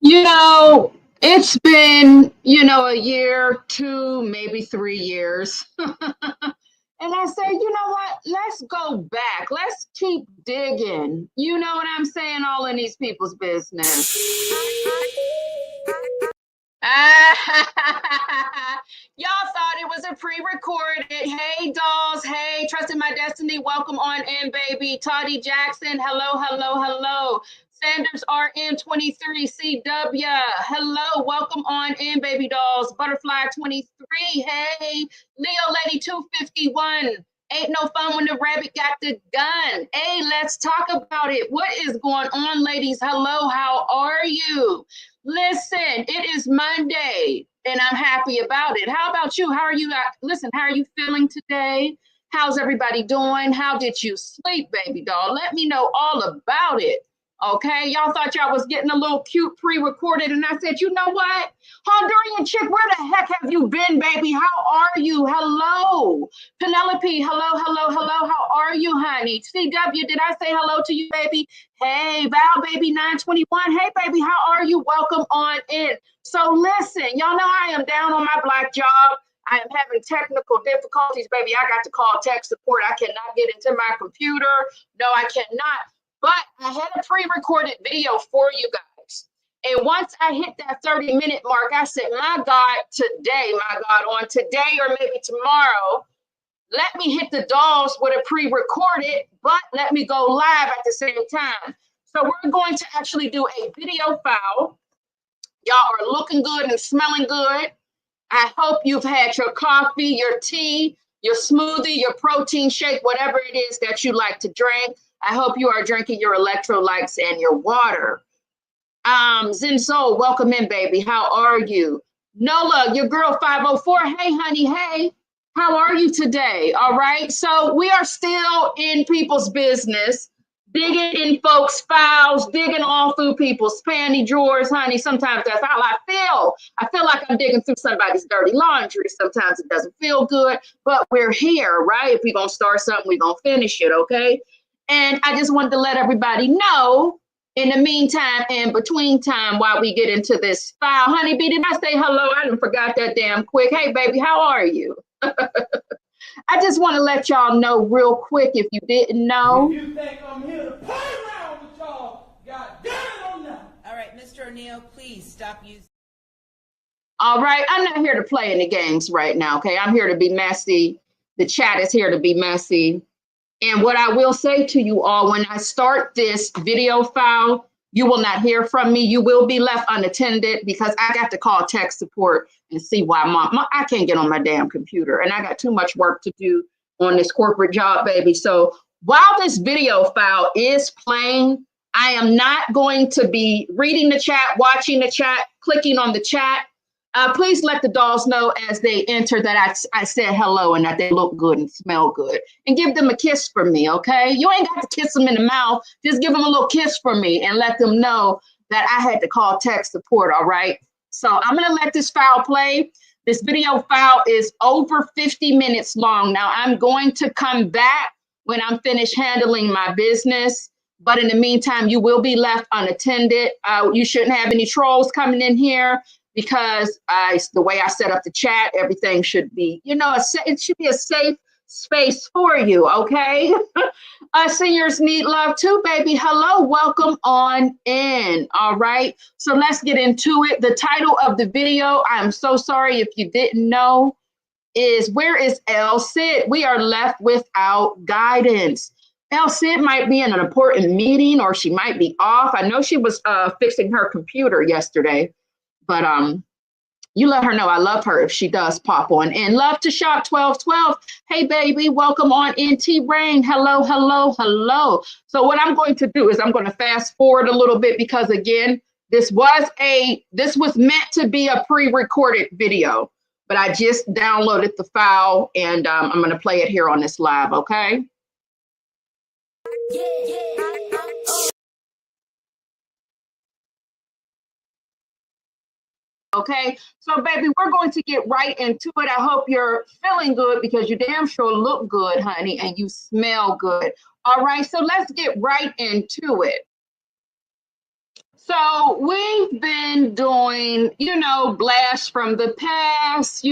It's been, a year, two, maybe 3 years. And I said, you know what? Let's go back. Let's keep digging. You know what I'm saying? All in these people's business. Y'all thought it was a pre-recorded. Hey, dolls. Hey, Trusting My Destiny. Welcome on in, baby. Toddy Jackson. Hello, hello, hello. Sanders RM23 CW. Hello, welcome on in, baby dolls. Butterfly 23. Hey, Leo Lady 251. Ain't no fun when the rabbit got the gun. Hey, let's talk about it. What is going on, ladies? Hello, how are you? Listen, it is Monday and I'm happy about it. How about you? How are you? Listen, how are you feeling today? How's everybody doing? How did you sleep, baby doll? Let me know all about it. Okay, y'all thought y'all was getting a little cute pre-recorded, and I said, you know what? Honduran chick, where the heck have you been, baby? How are you? Hello. Penelope, hello, hello, hello. How are you, honey? CW, did I say hello to you, baby? Hey, Val, baby, 921. Hey, baby, how are you? Welcome on in. So listen, y'all know I am down on my black job. I am having technical difficulties, baby. I got to call tech support. I cannot get into my computer. No, I cannot. But I had a pre-recorded video for you guys. And once I hit that 30-minute mark, I said, my God, on today or maybe tomorrow, let me hit the dolls with a pre-recorded, but let me go live at the same time. So we're going to actually do a video file. Y'all are looking good and smelling good. I hope you've had your coffee, your tea, your smoothie, your protein shake, whatever it is that you like to drink. I hope you are drinking your electrolytes and your water. Zinzo, welcome in, baby. How are you? Nola, your girl 504. Hey, honey. Hey, how are you today? All right. So we are still in people's business, digging in folks' files, digging all through people's panty drawers, honey. Sometimes that's how I feel. I feel like I'm digging through somebody's dirty laundry. Sometimes it doesn't feel good, but we're here, right? If we're going to start something, we're going to finish it, okay? And I just wanted to let everybody know in the meantime and between time while we get into this file. Honey bee, did I say hello? I didn't forgot that damn quick. Hey, baby, how are you? I just want to let y'all know real quick if you didn't know. If you think I'm here to play around with y'all, God damn it, I'm not. All right, Mr. O'Neill, please stop using. All right, I'm not here to play any games right now, okay? I'm here to be messy. The chat is here to be messy. And what I will say to you all, when I start this video file, you will not hear from me. You will be left unattended because I got to call tech support and see why I can't get on my damn computer. And I got too much work to do on this corporate job, baby. So while this video file is playing, I am not going to be reading the chat, watching the chat, clicking on the chat. Please let the dolls know as they enter that I said hello and that they look good and smell good. And give them a kiss for me, okay? You ain't got to kiss them in the mouth. Just give them a little kiss for me and let them know that I had to call tech support, all right? So I'm going to let this file play. This video file is over 50 minutes long. Now, I'm going to come back when I'm finished handling my business. But in the meantime, you will be left unattended. You shouldn't have any trolls coming in here, because the way I set up the chat, everything should be, it should be a safe space for you, okay? Seniors need love too, baby. Hello, welcome on in, all right? So let's get into it. The title of the video, I'm so sorry if you didn't know, is Where is El Cid? We are left without guidance. El Cid might be in an important meeting or she might be off. I know she was fixing her computer yesterday. But you let her know I love her if she does pop on. And love to shop 1212. Hey, baby, welcome on in. T-Rain. Hello, hello, hello. So what I'm going to do is I'm going to fast forward a little bit because, again, this was meant to be a pre-recorded video. But I just downloaded the file and I'm going to play it here on this live, okay? Yeah. Okay, so baby, we're going to get right into it. I hope you're feeling good because you damn sure look good, honey, and you smell good. All right, so let's get right into it. So we've been doing, blasts from the past,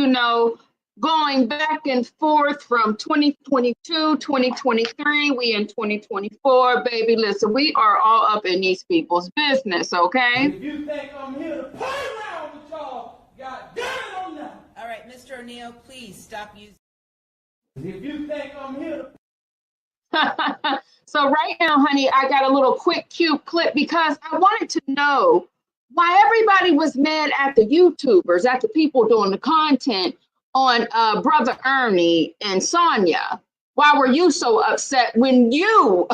going back and forth from 2022, 2023. We in 2024, baby. Listen, we are all up in these people's business, okay? If you think I'm here to play around with y'all, God damn it, I'm not. All right, Mr. O'Neill, please stop using. If you think I'm here to So right now, honey, I got a little quick cute clip because I wanted to know why everybody was mad at the YouTubers, at the people doing the content on Brother Ernie and Sonya. Why were you so upset when you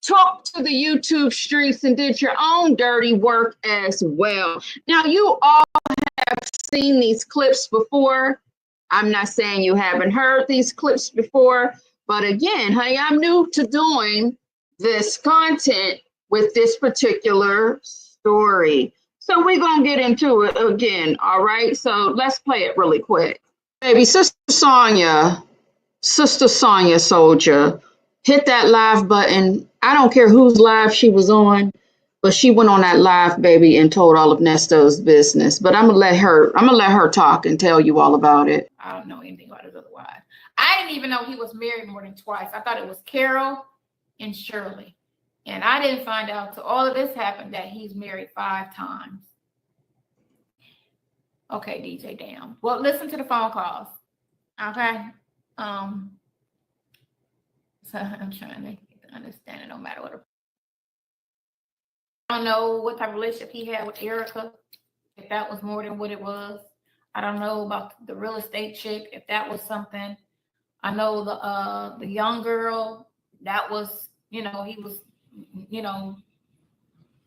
took to the YouTube streets and did your own dirty work as well? Now, you all have seen these clips before. I'm not saying you haven't heard these clips before, but again, honey, I'm new to doing this content with this particular story. So we're going to get into it again, all right? So let's play it really quick. Baby, Sister Sonya Soldier, hit that live button. I don't care whose live she was on, but she went on that live, baby, and told all of Nestos' business. But I'm gonna let her talk and tell you all about it. I don't know anything about his other wives. I didn't even know he was married more than twice. I thought it was Carol and Shirley. And I didn't find out till all of this happened that he's married 5 times. Okay, DJ, damn. Well, listen to the phone calls. Okay. So I'm trying to understand it no matter what. I don't know what type of relationship he had with Erica, if that was more than what it was. I don't know about the real estate chick, if that was something. I know the young girl, that was, he was,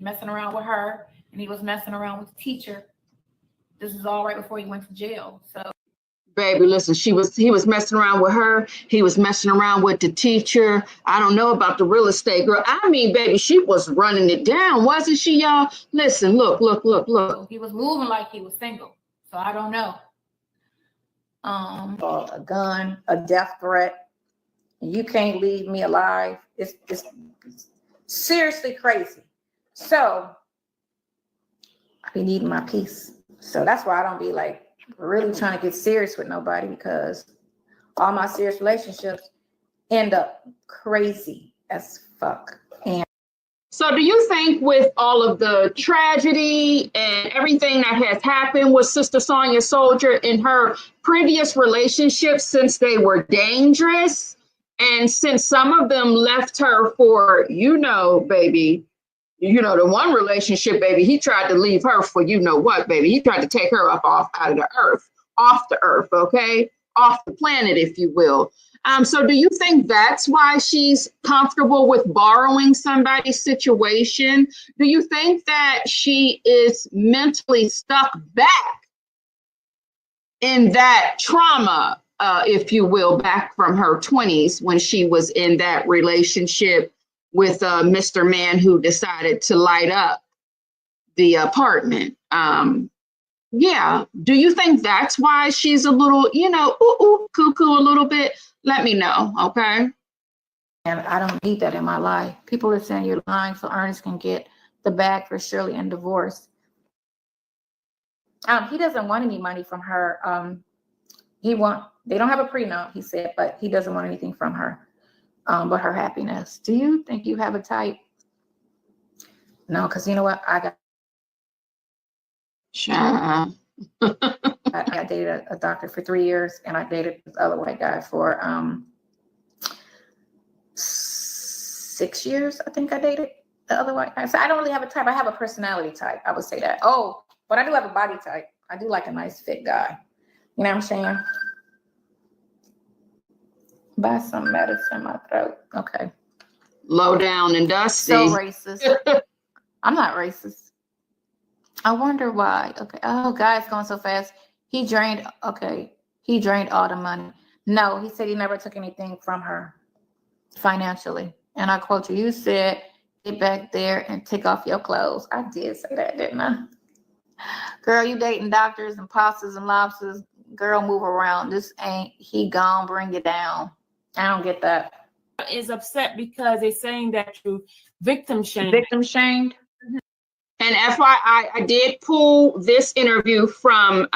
messing around with her, and he was messing around with the teacher. This is all right before he went to jail. So, baby, listen, he was messing around with her. He was messing around with the teacher. I don't know about the real estate girl. I mean, baby, she was running it down, wasn't she, y'all? Listen, look. He was moving like he was single. So I don't know. A gun, a death threat. You can't leave me alive. It's seriously crazy. So I be needing my peace. So that's why I don't be like really trying to get serious with nobody, because all my serious relationships end up crazy as fuck. And so do you think with all of the tragedy and everything that has happened with Sister Sonya Soldier in her previous relationships, since they were dangerous, and since some of them left her for, baby, the one relationship, baby, he tried to leave her for what, baby? He tried to take her up off the earth, okay? Off the planet, if you will. So do you think that's why she's comfortable with borrowing somebody's situation? Do you think that she is mentally stuck back in that trauma, if you will, back from her 20s when she was in that relationship with Mr. Man who decided to light up the apartment? Yeah. Do you think that's why she's a little, cuckoo a little bit? Let me know, okay? And I don't need that in my life. People are saying you're lying so Ernest can get the bag for Shirley and divorce. He doesn't want any money from her. They don't have a prenup, he said, but he doesn't want anything from her, but her happiness. Do you think you have a type? No, because you know what? I dated a doctor for 3 years, and I dated this other white guy for 6 years. I think I dated the other white guy. So I don't really have a type. I have a personality type. I would say that. Oh, but I do have a body type. I do like a nice fit guy. You know what I'm saying? Buy some medicine in my throat. Okay. Low down and dusty. So racist. I'm not racist. I wonder why. Okay. Oh, God, it's going so fast. He drained all the money. No, he said he never took anything from her financially. And I quote you, you said, get back there and take off your clothes. I did say that, didn't I? Girl, you dating doctors and pastas and lobsters. Girl, move around. This ain't he gone, bring it down. I don't get that. Is upset because they're saying that you victim shamed. Victim shamed? And FYI, I did pull this interview from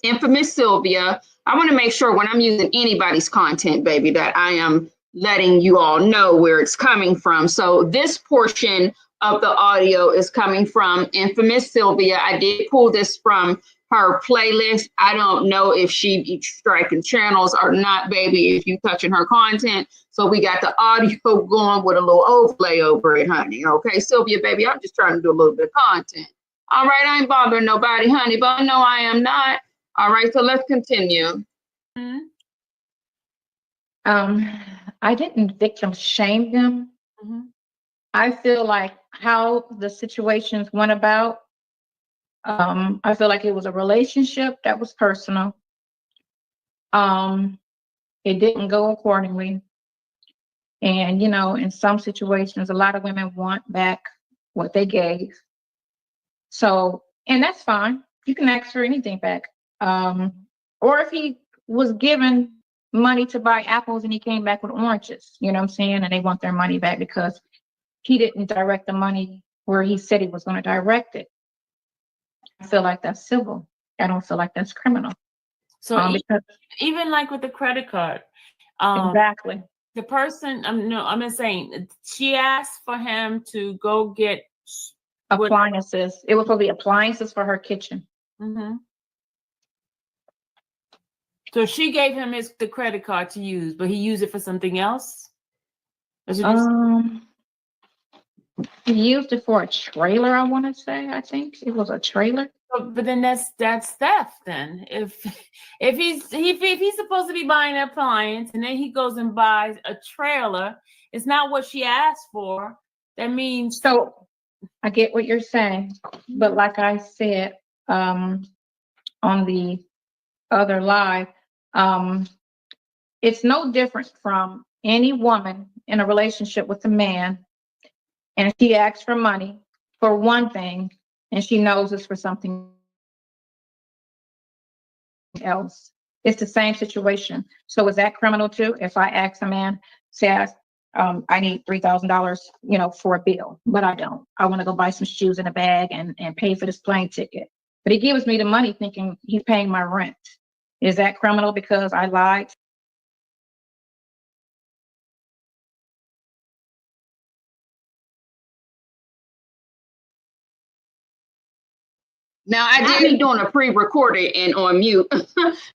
Infamous Sylvia. I want to make sure when I'm using anybody's content, baby, that I am letting you all know where it's coming from. So this portion of the audio is coming from Infamous Sylvia. I did pull this from her playlist. I don't know if she be striking channels or not, baby, if you touching her content. So we got the audio going with a little overlay over it, honey. Okay, Sylvia, baby, I'm just trying to do a little bit of content. All right, I ain't bothering nobody, honey, but no, I am not. All right, so let's continue. I didn't victim shame them. I feel like how the situations went about, I feel like it was a relationship that was personal. It didn't go accordingly. And, you know, in some situations, a lot of women want back what they gave. So, and that's fine. You can ask for anything back. Or if he was given money to buy apples and he came back with oranges, you know what I'm saying? And they want their money back because he didn't direct the money where he said he was going to direct it. I feel like that's civil. I don't feel like that's criminal. So Because even like with the credit card, exactly. the person, I'm just saying, she asked for him to go get Appliances. It was supposed to be appliances for her kitchen. So she gave him the credit card to use, but he used it for something else? He used it for a trailer, I want to say. I think it was a trailer. But then that's theft. Then if he's supposed to be buying an appliance and then he goes and buys a trailer, it's not what she asked for. That means So I get what you're saying, but like I said on the other live, it's no different from any woman in a relationship with a man, and she asks for money for one thing, and she knows it's for something else. It's the same situation. So is that criminal too? If I ask a man, say I need $3,000, you know, for a bill, but I don't. I want to go buy some shoes in a bag and pay for this plane ticket. But he gives me the money thinking he's paying my rent. Is that criminal because I lied? Now, I did be doing a pre-recorded and on mute.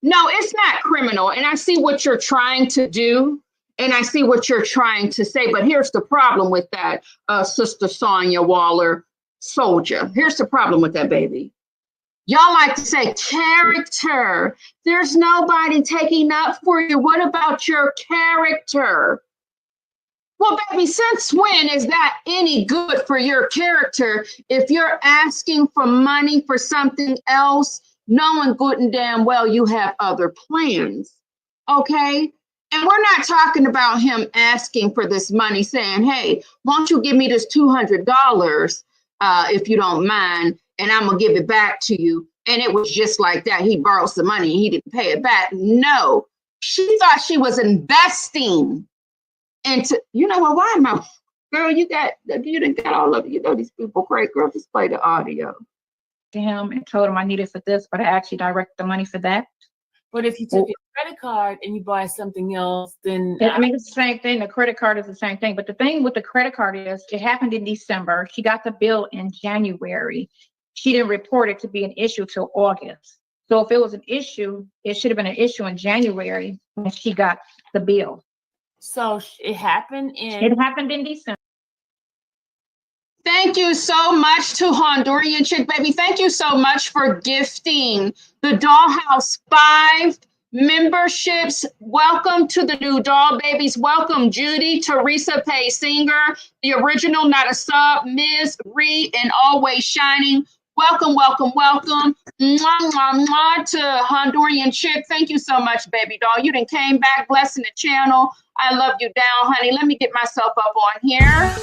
No, it's not criminal. And I see what you're trying to do. And I see what you're trying to say. But here's the problem with that, Sister Sonya Waller Soldier. Here's the problem with that, baby. Y'all like to say character. There's nobody taking up for you. What about your character? Well, baby, since when is that any good for your character if you're asking for money for something else, knowing good and damn well you have other plans, okay? And we're not talking about him asking for this money, saying, hey, won't you give me this $200 if you don't mind, and I'm going to give it back to you. And it was just like that. He borrowed some money and he didn't pay it back. No, she thought she was investing. And you know what? Why am I, girl? You done got all of it. You know these people, great girl. Just play the audio. To him and told him I needed for this, but I actually directed the money for that. But if you took your credit card and you buy something else, then I mean it's the same thing. The credit card is the same thing. But the thing with the credit card is it happened in December. She got the bill in January. She didn't report it to be an issue till August. So if it was an issue, it should have been an issue in January when she got the bill. So it happened in December. Thank you so much to Honduran Chick Baby. Thank you so much for gifting the Dollhouse 5 memberships. Welcome to the new doll babies. Welcome Judy, Teresa Pay Singer, the original, not a sub, Ms. Ree, and Always Shining. Welcome, welcome, welcome. Mwah, mwah, mwah to Honduran Chick. Thank you so much, baby doll. You done came back, blessing the channel. I love you down, honey. Let me get myself up on here.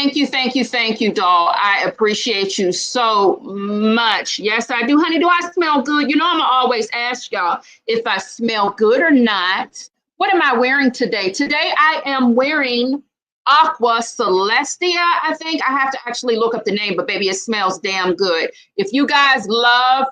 Thank you, doll. I appreciate you so much. Yes, I do, honey. Do I smell good? You know, I'm gonna always ask y'all if I smell good or not. What am I wearing today? Today I am wearing Aqua Celestia. I think I have to actually look up the name, but baby, it smells damn good. If you guys love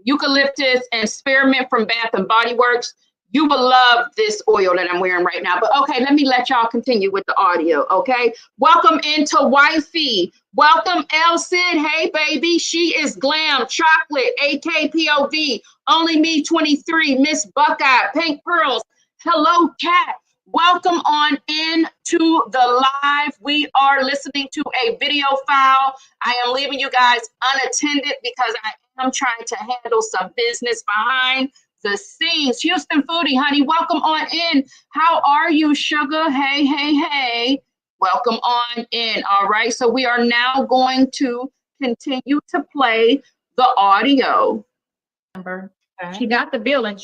eucalyptus and spearmint from Bath and Body Works, you will love this oil that I'm wearing right now. But okay, let me let y'all continue with the audio, okay? Welcome into Wifey. Welcome, El Cid. Hey, baby. She is Glam, Chocolate, AKPOV, Only Me 23, Miss Buckeye, Pink Pearls. Hello, Cat. Welcome on in to the live. We are listening to a video file. I am leaving you guys unattended because I am trying to handle some business behind the scenes. Houston Foodie, honey, welcome on in. How are you, sugar? Hey. Welcome on in. All right, so we are now going to continue to play the audio. She got the bill and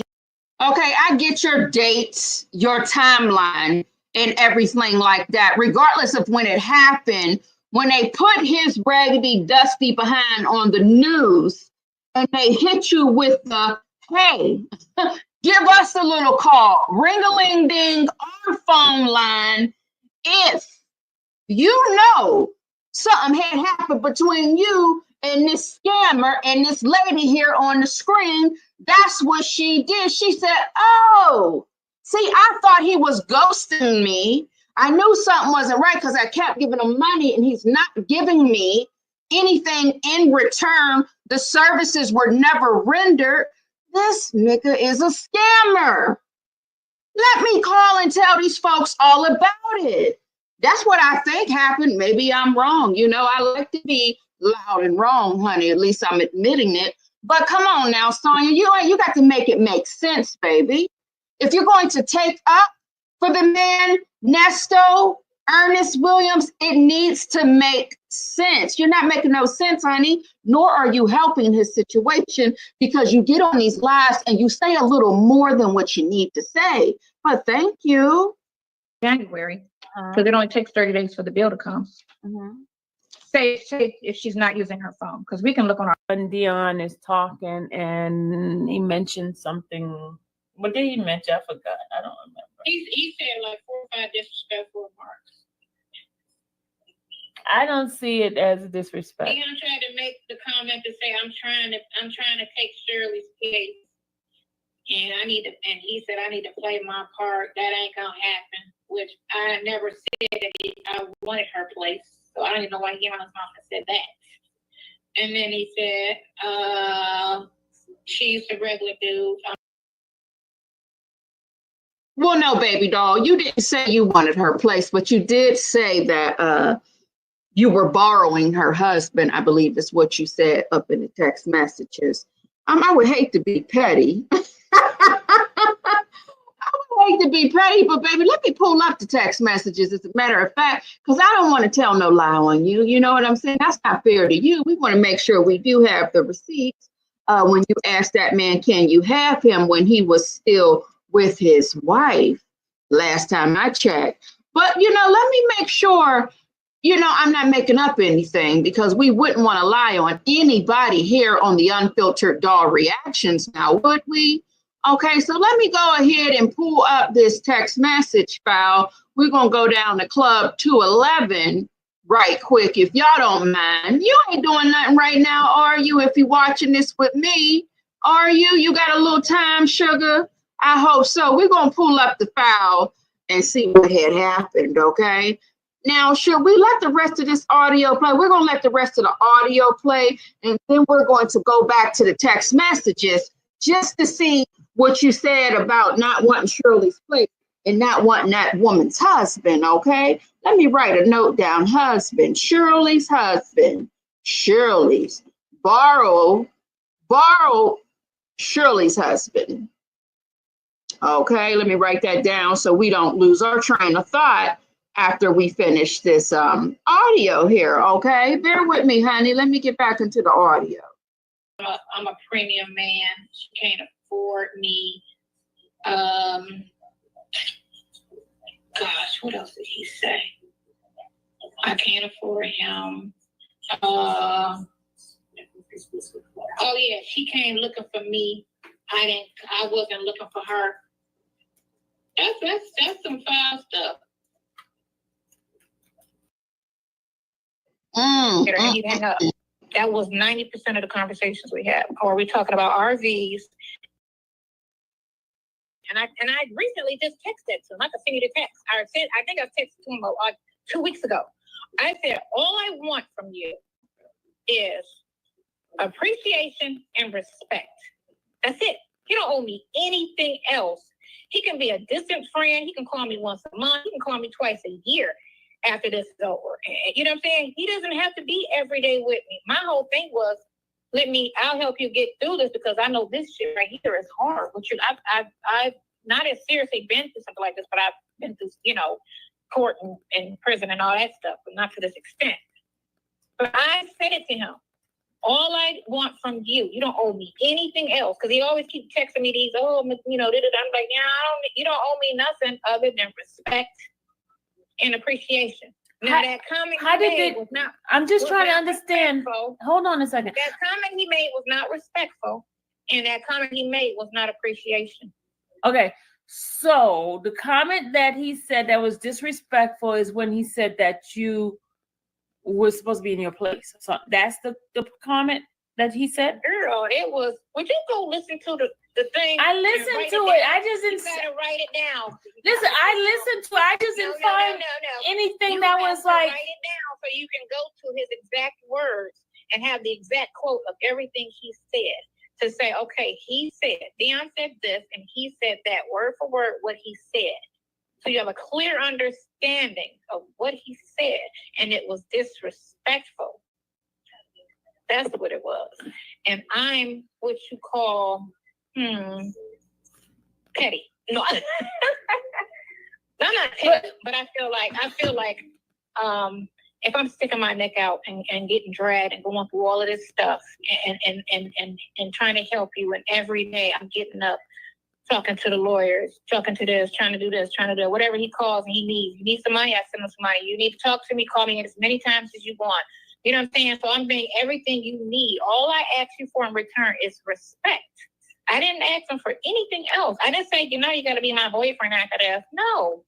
Okay, I get your dates, your timeline, and everything like that, regardless of when it happened. When they put his raggedy, dusty behind on the news and they hit you with the, hey, give us a little call, ring-a-ling-ding, our phone line, if you know something had happened between you and this scammer and this lady here on the screen. That's what she did. She said, oh, see, I thought he was ghosting me. I knew something wasn't right because I kept giving him money and he's not giving me anything in return. The services were never rendered. This nigga is a scammer. Let me call and tell these folks all about it. That's what I think happened. Maybe I'm wrong. You know, I like to be loud and wrong, honey. At least I'm admitting it. But come on now, Sonya, you got to make it make sense, baby. If you're going to take up for the man, Nestos, Ernest Williams, it needs to make sense. You're not making no sense, honey, nor are you helping his situation because you get on these lives and you say a little more than what you need to say. But thank you. January, because it only takes 30 days for the bill to come. Say if she's not using her phone, because we can look on our. When Dion is talking and he mentioned something. What did he mention? I forgot. I don't remember. He said like 4 or 5 disrespectful remarks. I don't see it as a disrespect. Dion tried to make the comment to say, I'm trying to take Shirley's place. And he said, I need to play my part. That ain't gonna happen, which I never said that I wanted her place. So I don't even know why he on his mouth said that. And then he said, she's a regular dude. Well, no, baby doll, you didn't say you wanted her place, but you did say that you were borrowing her husband, I believe is what you said up in the text messages. I would hate to be petty. I would hate to be petty, but baby, let me pull up the text messages as a matter of fact, because I don't want to tell no lie on you. You know what I'm saying? That's not fair to you. We want to make sure we do have the receipts. When you asked that man, can you have him when he was still with his wife last time I checked. But, you know, let me make sure, you know, I'm not making up anything because we wouldn't want to lie on anybody here on the Unfiltered Doll Reactions now, would we? Okay, so let me go ahead and pull up this text message file. We're going to go down to Club 211 right quick, if y'all don't mind. You ain't doing nothing right now, are you, if you're watching this with me? Are you? You got a little time, sugar? I hope so. We're going to pull up the file and see what had happened, okay? Now, should we let the rest of this audio play? We're going to let the rest of the audio play, and then we're going to go back to the text messages just to see what you said about not wanting Shirley's place and not wanting that woman's husband, okay? Let me write a note down. Husband, Shirley's husband, Shirley's, borrow Shirley's husband. Okay, let me write that down so we don't lose our train of thought after we finish this audio here, okay? Bear with me, honey. Let me get back into the audio. I'm a premium man. She can't afford me. Gosh, what else did he say? I I can't afford him. Oh yeah, she came looking for me. I wasn't looking for her. That's some foul stuff. And you hang up. That was 90% of the conversations we had. Or we talking about RVs. And I recently just texted to him. I can send you the text. I think I texted to him 2 weeks ago. I said, all I want from you is appreciation and respect. That's it. He don't owe me anything else. He can be a distant friend. He can call me once a month. He can call me twice a year after this is over. You know what I'm saying? He doesn't have to be every day with me. My whole thing was, I'll help you get through this because I know this shit right here is hard. Which I've not as seriously been through something like this, but I've been through, court and prison and all that stuff, but not to this extent. But I said it to him. All I want from you, you don't owe me anything else. Because he always keeps texting me these, I'm like, yeah, you don't owe me nothing other than respect and appreciation. Now that comment I'm just trying to understand. Hold on a second. That comment he made was not respectful, and that comment he made was not appreciation. Okay, so the comment that he said that was disrespectful is when he said that you were supposed to be in your place. So that's the comment that he said? Girl, it was, would you go listen to the thing? I listened to it. I just didn't. You gotta write it down. Listen, I listened to it. I just didn't find anything that was like. Write it down so you can go to his exact words and have the exact quote of everything he said. To say, okay, he said, Dion said this, and he said that, word for word, what he said. So you have a clear understanding of what he said, and it was disrespectful. That's what it was. And I'm what you call, petty. No, I'm not petty, but I feel like, if I'm sticking my neck out and getting dragged and going through all of this stuff and trying to help you, and every day I'm getting up, talking to the lawyers, talking to this, trying to do this, trying to do whatever he calls and he needs. You need some money, I send him some money. You need to talk to me, call me as many times as you want. You know what I'm saying? So I'm doing everything you need. All I ask you for in return is respect. I didn't ask him for anything else. I didn't say, you got to be my boyfriend after this. No.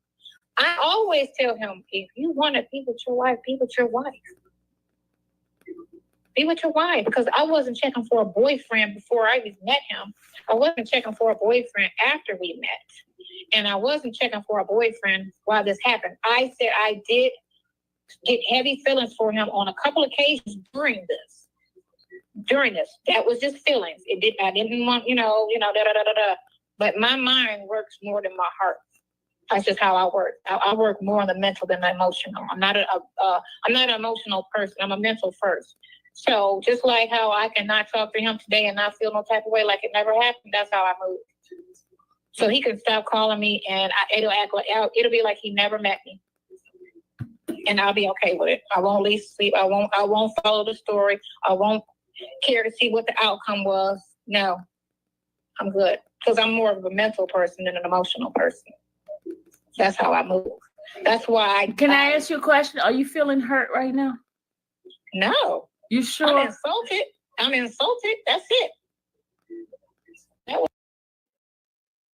I always tell him, if you want to be with your wife, be with your wife. Be with your wife. Because I wasn't checking for a boyfriend before I even met him. I wasn't checking for a boyfriend after we met. And I wasn't checking for a boyfriend while this happened. I said I did get heavy feelings for him on a couple occasions during this. That was just feelings. I didn't want, But my mind works more than my heart. That's just how I work. I work more on the mental than the emotional. I'm not an emotional person. I'm a mental first. So just like how I cannot talk to him today and not feel no type of way like it never happened, that's how I move. So he can stop calling me and it'll be like he never met me. And I'll be okay with it. I won't lose sleep. I won't follow the story. I won't care to see what the outcome was. No, I'm good. Because I'm more of a mental person than an emotional person. That's how I move. That's why Can I ask you a question? Are you feeling hurt right now? No. You sure? I'm insulted. That's it.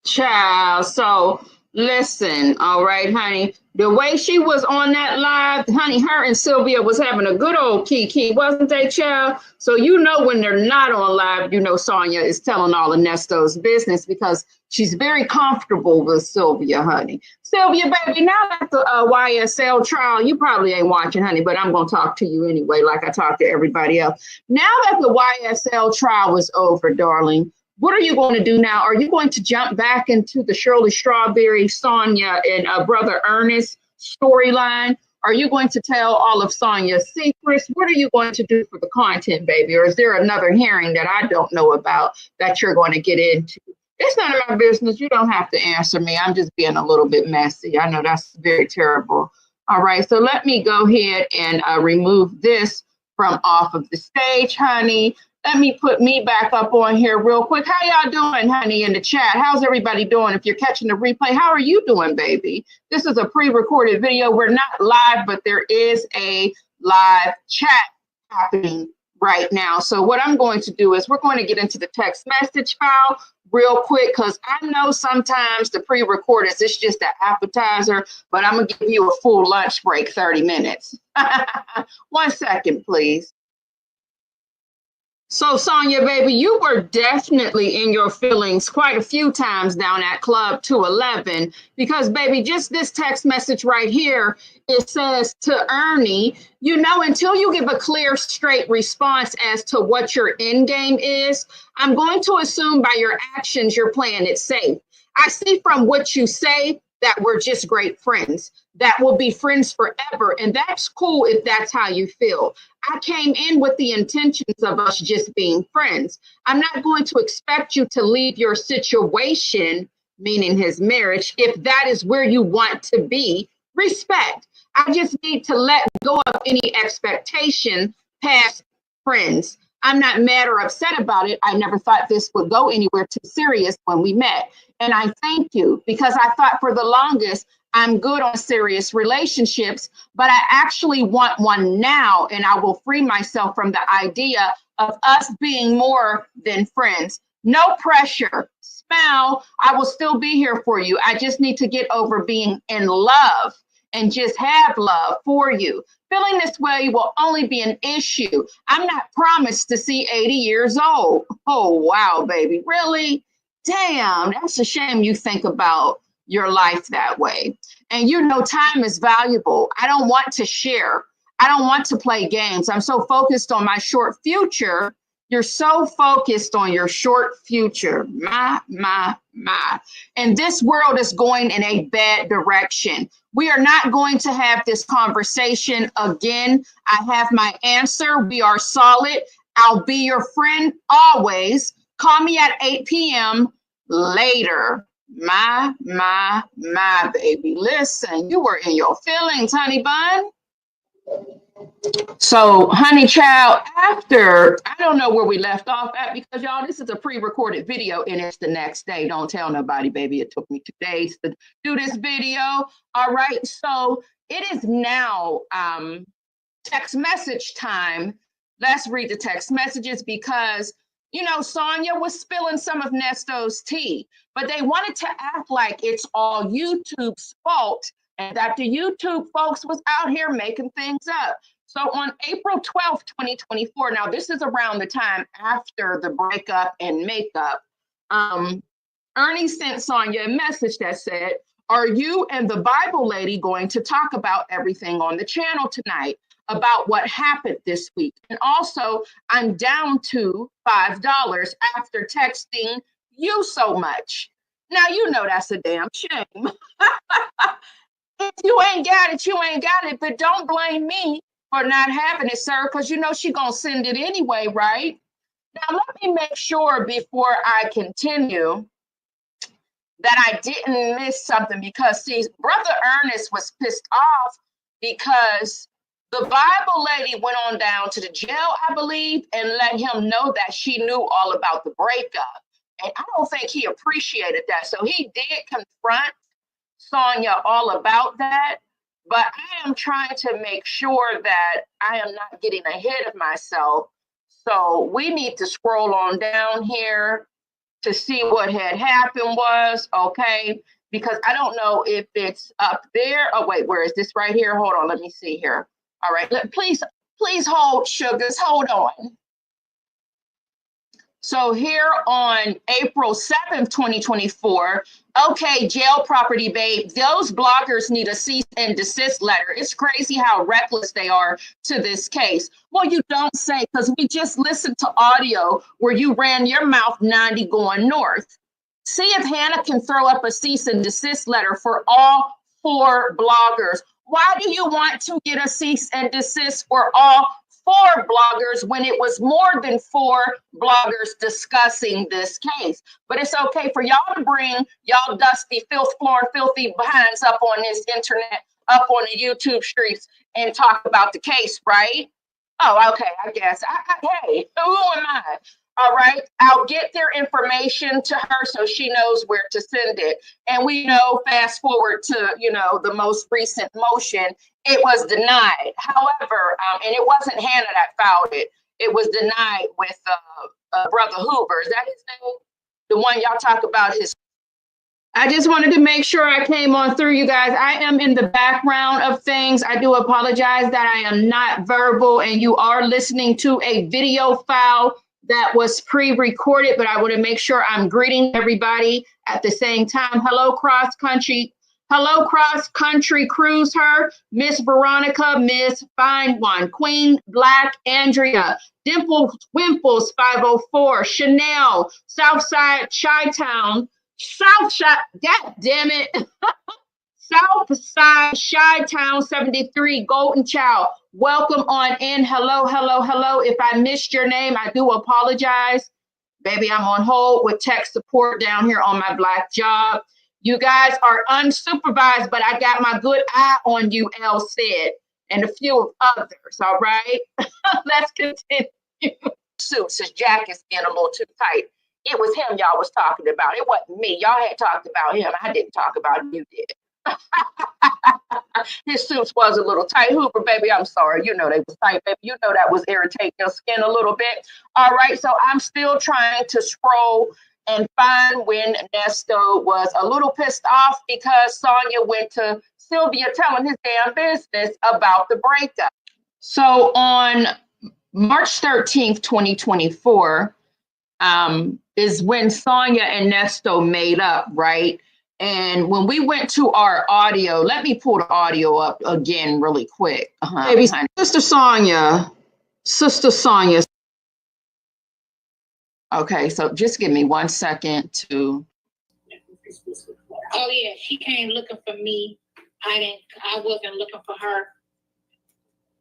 Child, so listen, all right, honey. The way she was on that live, honey, her and Sylvia was having a good old kiki, wasn't they, child? So when they're not on live, Sonya is telling all of Nestos business because she's very comfortable with Sylvia, honey. Sylvia, baby, now that the YSL trial, you probably ain't watching, honey, but I'm going to talk to you anyway, like I talk to everybody else. Now that the YSL trial is over, darling, what are you going to do now? Are you going to jump back into the Shirley Strawberry, Sonya, and brother Ernest storyline? Are you going to tell all of Sonya's secrets? What are you going to do for the content, baby? Or is there another hearing that I don't know about that you're going to get into? It's none of my business. You don't have to answer me. I'm just being a little bit messy. I know that's very terrible. All right, so let me go ahead and remove this from off of the stage, honey. Let me put me back up on here real quick. How y'all doing, honey, in the chat? How's everybody doing? If you're catching the replay, how are you doing, baby? This is a pre-recorded video. We're not live, but there is a live chat happening right now. So what I'm going to do is we're going to get into the text message file real quick, because I know sometimes the pre-recorded is just an appetizer, but I'm going to give you a full lunch break, 30 minutes. 1 second, please. So, Sonya, baby, you were definitely in your feelings quite a few times down at Club 211, because, baby, just this text message right here, it says to Ernie, you know, until you give a clear, straight response as to what your end game is, I'm going to assume by your actions you're playing it safe. I see from what you say that we're just great friends, that will be friends forever. And that's cool if that's how you feel. I came in with the intentions of us just being friends. I'm not going to expect you to leave your situation, meaning his marriage, if that is where you want to be. Respect. I just need to let go of any expectation past friends. I'm not mad or upset about it. I never thought this would go anywhere too serious when we met. And I thank you, because I thought for the longest, I'm good on serious relationships, but I actually want one now, and I will free myself from the idea of us being more than friends. No pressure. Smile. I will still be here for you. I just need to get over being in love and just have love for you. Feeling this way will only be an issue. I'm not promised to see 80 years old. Oh, wow, baby. Really? Damn, that's a shame you think about your life that way. And you know, time is valuable. I don't want to share. I don't want to play games. I'm so focused on my short future. You're so focused on your short future. My. And this world is going in a bad direction. We are not going to have this conversation again. I have my answer. We are solid. I'll be your friend always. Call me at 8 p.m. later. My, baby. Listen, you were in your feelings, honey bun. So, honey child, after, I don't know where we left off at, because y'all, this is a pre-recorded video and it's the next day. Don't tell nobody, baby. It took me 2 days to do this video. All right. So it is now text message time. Let's read the text messages, because, you know, Sonya was spilling some of Nestos' tea, but they wanted to act like it's all YouTube's fault and that the YouTube folks was out here making things up. So on April 12th, 2024, now this is around the time after the breakup and makeup, Ernie sent Sonya a message that said, are you and the Bible lady going to talk about everything on the channel tonight, about what happened this week? And also, I'm down to $5 after texting you so much. Now, you know that's a damn shame. If you ain't got it, you ain't got it. But don't blame me for not having it, sir, because you know she gonna send it anyway, right? Now, let me make sure before I continue that I didn't miss something, because see, Brother Ernest was pissed off because the Bible lady went on down to the jail, I believe, and let him know that she knew all about the breakup. And I don't think he appreciated that. So he did confront Sonya all about that. But I am trying to make sure that I am not getting ahead of myself. So we need to scroll on down here to see what had happened was, okay? Because I don't know if it's up there. Oh, wait, where is this right here? Hold on, let me see here. All right, please hold, sugars, hold on. So here on April 7th, 2024, okay, jail property, babe, those bloggers need a cease and desist letter. It's crazy how reckless they are to this case. Well, you don't say, because we just listened to audio where you ran your mouth 90 going north. See if Hannah can throw up a cease and desist letter for all 4 bloggers. Why do you want to get a cease and desist for all 4 bloggers when it was more than 4 bloggers discussing this case? But it's okay for y'all to bring y'all dusty, filthy behinds up on this internet, up on the YouTube streets and talk about the case, right? Oh, okay. I guess. Hey, who am I? All right. I'll get their information to her so she knows where to send it. And we know, fast forward to, the most recent motion, it was denied. However, and it wasn't Hannah that filed it. It was denied with Brother Hoover. Is that his name? The one y'all talk about his. I just wanted to make sure I came on through, you guys. I am in the background of things. I do apologize that I am not verbal and you are listening to a video file that was pre-recorded, but I want to make sure I'm greeting everybody at the same time. Hello, cross country. Hello, cross country cruiser, Miss Veronica, Miss Fine One, Queen Black Andrea, Dimple Wimples 504, Chanel, Southside Chi-Town, Southside, god damn it. Southside Chi-Town 73, Golden Child. Welcome on in. Hello, hello, hello. If I missed your name, I do apologize. Baby, I'm on hold with tech support down here on my black job. You guys are unsupervised, but I got my good eye on you, El said, and a few others, all right? Let's continue. Suits, his jacket's getting a little too tight. It was him y'all was talking about. It wasn't me. Y'all had talked about him. I didn't talk about him. You did. His suits was a little tight. Hoover, baby, I'm sorry. You know they was tight, baby. You know that was irritating your skin a little bit. All right, so I'm still trying to scroll and find when Nesto was a little pissed off because Sonya went to Sylvia telling his damn business about the breakup. So on March 13th, 2024, is when Sonya and Nesto made up, right? And when we went to our audio, let me pull the audio up again really quick. Baby, Sister Sonya. Okay, so just give me 1 second to. Oh yeah, she came looking for me. I wasn't looking for her.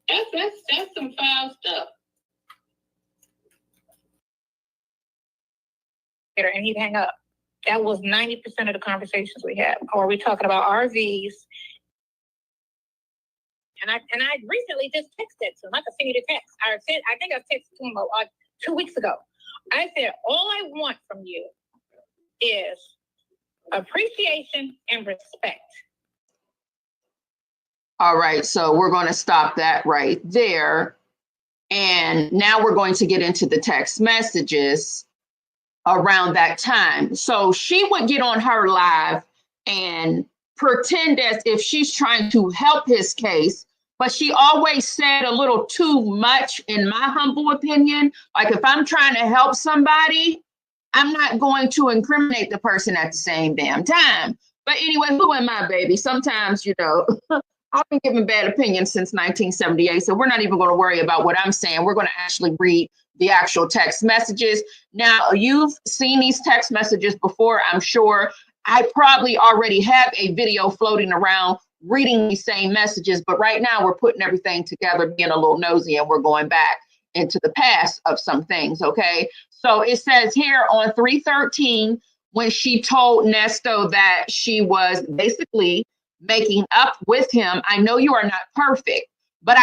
That's some foul stuff. And he'd hang up. That was 90% of the conversations we had. Or we talking about RVs. And I recently just texted to him. I could send you the text. I think I texted to him 2 weeks ago. I said, all I want from you is appreciation and respect. All right, so we're going to stop that right there. And now we're going to get into the text messages around that time. So she would get on her live and pretend as if she's trying to help his case, but she always said a little too much, in my humble opinion. Like if I'm trying to help somebody, I'm not going to incriminate the person at the same damn time. But anyway, who am I, baby? Sometimes, I've been giving bad opinions since 1978, so we're not even going to worry about what I'm saying. We're going to actually read the actual text messages. Now, you've seen these text messages before, I'm sure. I probably already have a video floating around reading these same messages, but right now we're putting everything together, being a little nosy, and we're going back into the past of some things, okay? So it says here on 3/13, when she told Nesto that she was basically making up with him, I know you are not perfect, but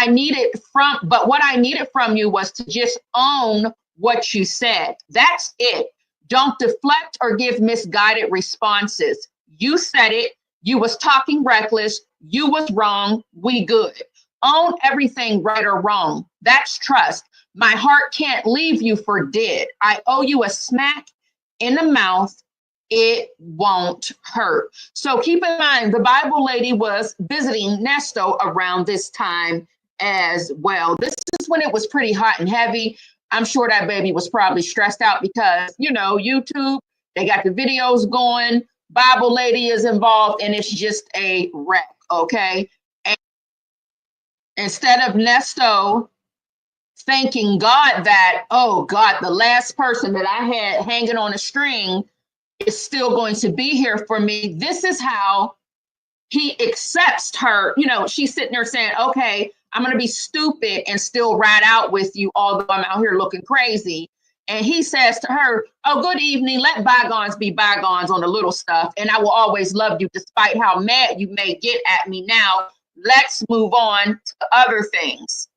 what I needed from you was to just own what you said. That's it. Don't deflect or give misguided responses. You said it. You was talking reckless. You was wrong. We good. Own everything, right or wrong. That's trust. My heart can't leave you for dead. I owe you a smack in the mouth. It won't hurt. So keep in mind, the Bible lady was visiting Nesto around this time as well. This is when it was pretty hot and heavy. I'm sure that baby was probably stressed out because, YouTube, they got the videos going, Bible lady is involved, and it's just a wreck, okay? And instead of Nesto thanking God that, oh God, the last person that I had hanging on a string is still going to be here for me. This is how he accepts her. She's sitting there saying, okay, I'm going to be stupid and still ride out with you, although I'm out here looking crazy. And he says to her, oh, good evening. Let bygones be bygones on the little stuff. And I will always love you despite how mad you may get at me now. Let's move on to other things.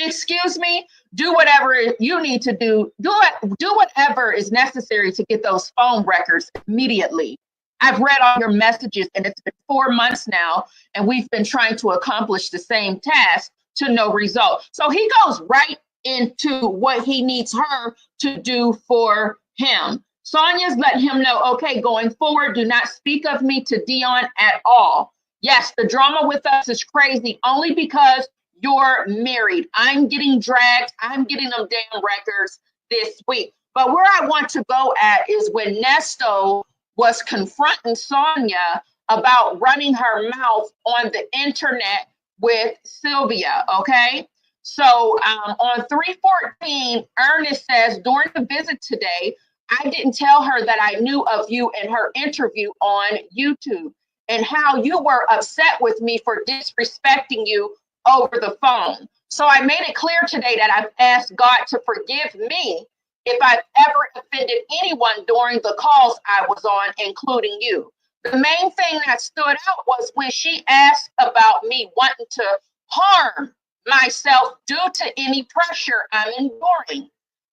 excuse me, do whatever you need to do. Do whatever is necessary to get those phone records immediately. I've read all your messages, and it's been 4 months now, and we've been trying to accomplish the same task to no result. So he goes right into what he needs her to do for him. Sonya's letting him know, okay, going forward, do not speak of me to Dion at all. Yes, the drama with us is crazy only because you're married. I'm getting dragged. I'm getting them damn records this week. But where I want to go at is when Nestos was confronting Sonya about running her mouth on the internet with Sylvia, okay? So on 314, Ernest says, during the visit today, I didn't tell her that I knew of you in her interview on YouTube and how you were upset with me for disrespecting you over the phone. So I made it clear today that I've asked God to forgive me if I've ever offended anyone during the calls I was on, including you. The main thing that stood out was when she asked about me wanting to harm myself due to any pressure I'm enduring.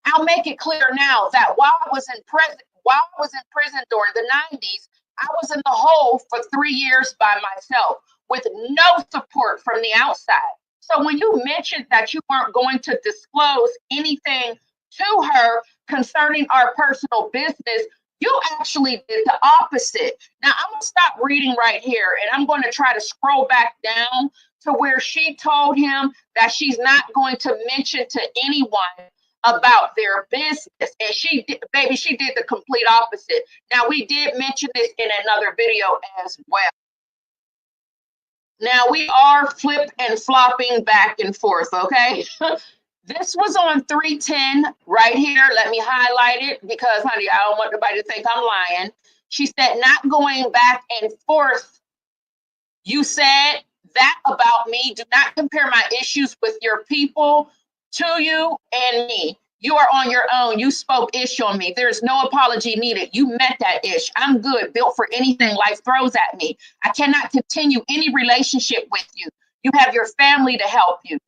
I'll make it clear now that while I was in prison during the 90s, I was in the hole for 3 years by myself with no support from the outside. So when you mentioned that you weren't going to disclose anything to her concerning our personal business, you actually did the opposite. Now I'm gonna stop reading right here and I'm going to try to scroll back down to where she told him that she's not going to mention to anyone about their business. And she did the complete opposite. Now we did mention this in another video as well. Now we are flip and flopping back and forth, okay? This was on 310 right here. Let me highlight it because, honey, I don't want nobody to think I'm lying. She said, not going back and forth. You said that about me. Do not compare my issues with your people to you and me. You are on your own. You spoke ish on me. There's no apology needed. You met that ish. I'm good, built for anything life throws at me. I cannot continue any relationship with you. You have your family to help you.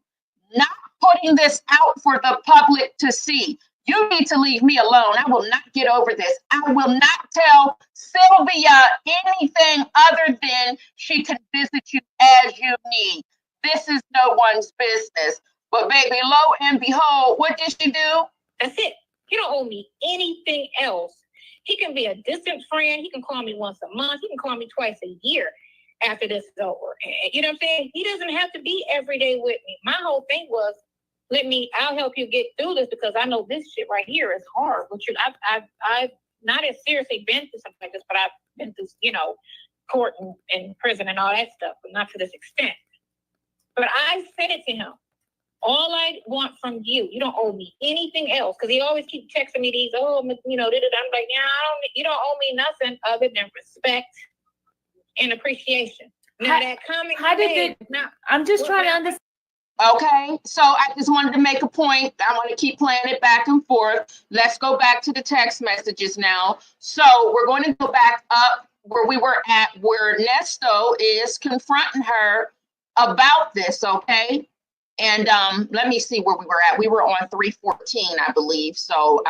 Not putting this out for the public to see. You need to leave me alone. I will not get over this. I will not tell Sylvia anything other than she can visit you as you need. This is no one's business. But baby, lo and behold, what did she do? That's it. He don't owe me anything else. He can be a distant friend. He can call me once a month. He can call me twice a year after this is over. You know what I'm saying? He doesn't have to be every day with me. My whole thing was, I'll help you get through this because I know this shit right here is hard. Which I've not as seriously been through something like this, but I've been through, court and prison and all that stuff, but not to this extent. But I said it to him. All I want from you, you don't owe me anything else. Because he always keeps texting me these, I'm like, you don't owe me nothing other than respect and appreciation. Now that comment, I'm just trying to understand. Okay, so I just wanted to make a point. I want to keep playing it back and forth. Let's go back to the text messages now. So we're going to go back up where we were at, where Nestos is confronting her about this, okay? And let me see where we were at. We were on 314, I believe. So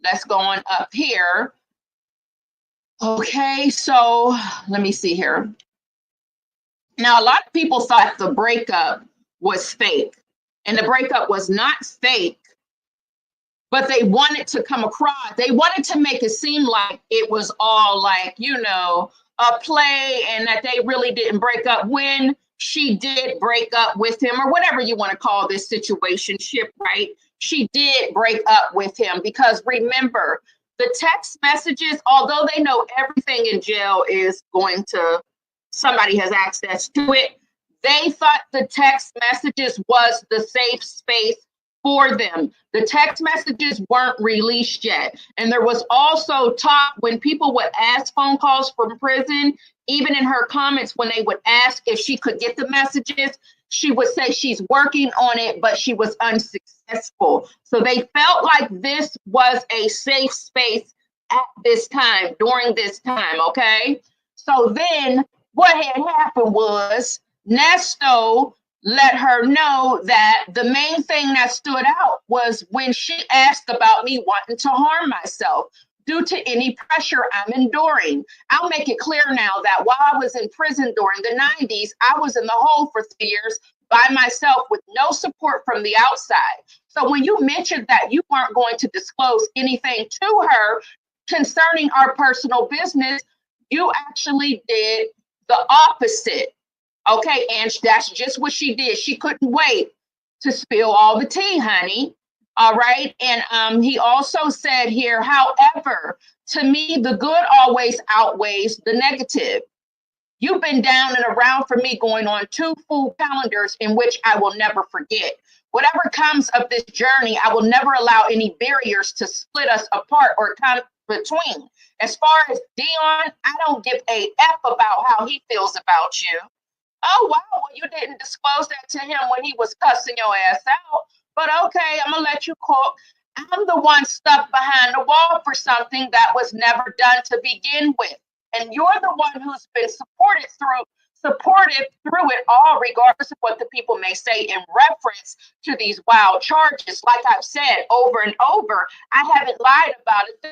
let's go on up here. Okay, so let me see here. Now, a lot of people thought the breakup was fake, and the breakup was not fake, but they wanted to come across. They wanted to make it seem like it was all like, a play and that they really didn't break up when she did break up with him, or whatever you want to call this situationship, right? She did break up with him because remember, the text messages, although they know everything in jail is going to, somebody has access to it, they thought the text messages was the safe space for them. The text messages weren't released yet. And there was also talk when people would ask phone calls from prison, even in her comments, when they would ask if she could get the messages, she would say she's working on it, but she was unsuccessful. So they felt like this was a safe space at this time, during this time, okay? So then what had happened was Nestos let her know that the main thing that stood out was when she asked about me wanting to harm myself due to any pressure I'm enduring. I'll make it clear now that while I was in prison during the 90s, I was in the hole for 3 years by myself with no support from the outside. So when you mentioned that you weren't going to disclose anything to her concerning our personal business, you actually did the opposite. Okay, and that's just what she did. She couldn't wait to spill all the tea, honey. All right. And he also said here, however, to me, the good always outweighs the negative. You've been down and around for me going on 2 full calendars in which I will never forget. Whatever comes of this journey, I will never allow any barriers to split us apart or come between. As far as Dion, I don't give a F about how he feels about you. Oh, wow, well, you didn't disclose that to him when he was cussing your ass out. But okay, I'm going to let you cook. I'm the one stuck behind the wall for something that was never done to begin with. And you're the one who's been supported through it all, regardless of what the people may say in reference to these wild charges. Like I've said over and over, I haven't lied about a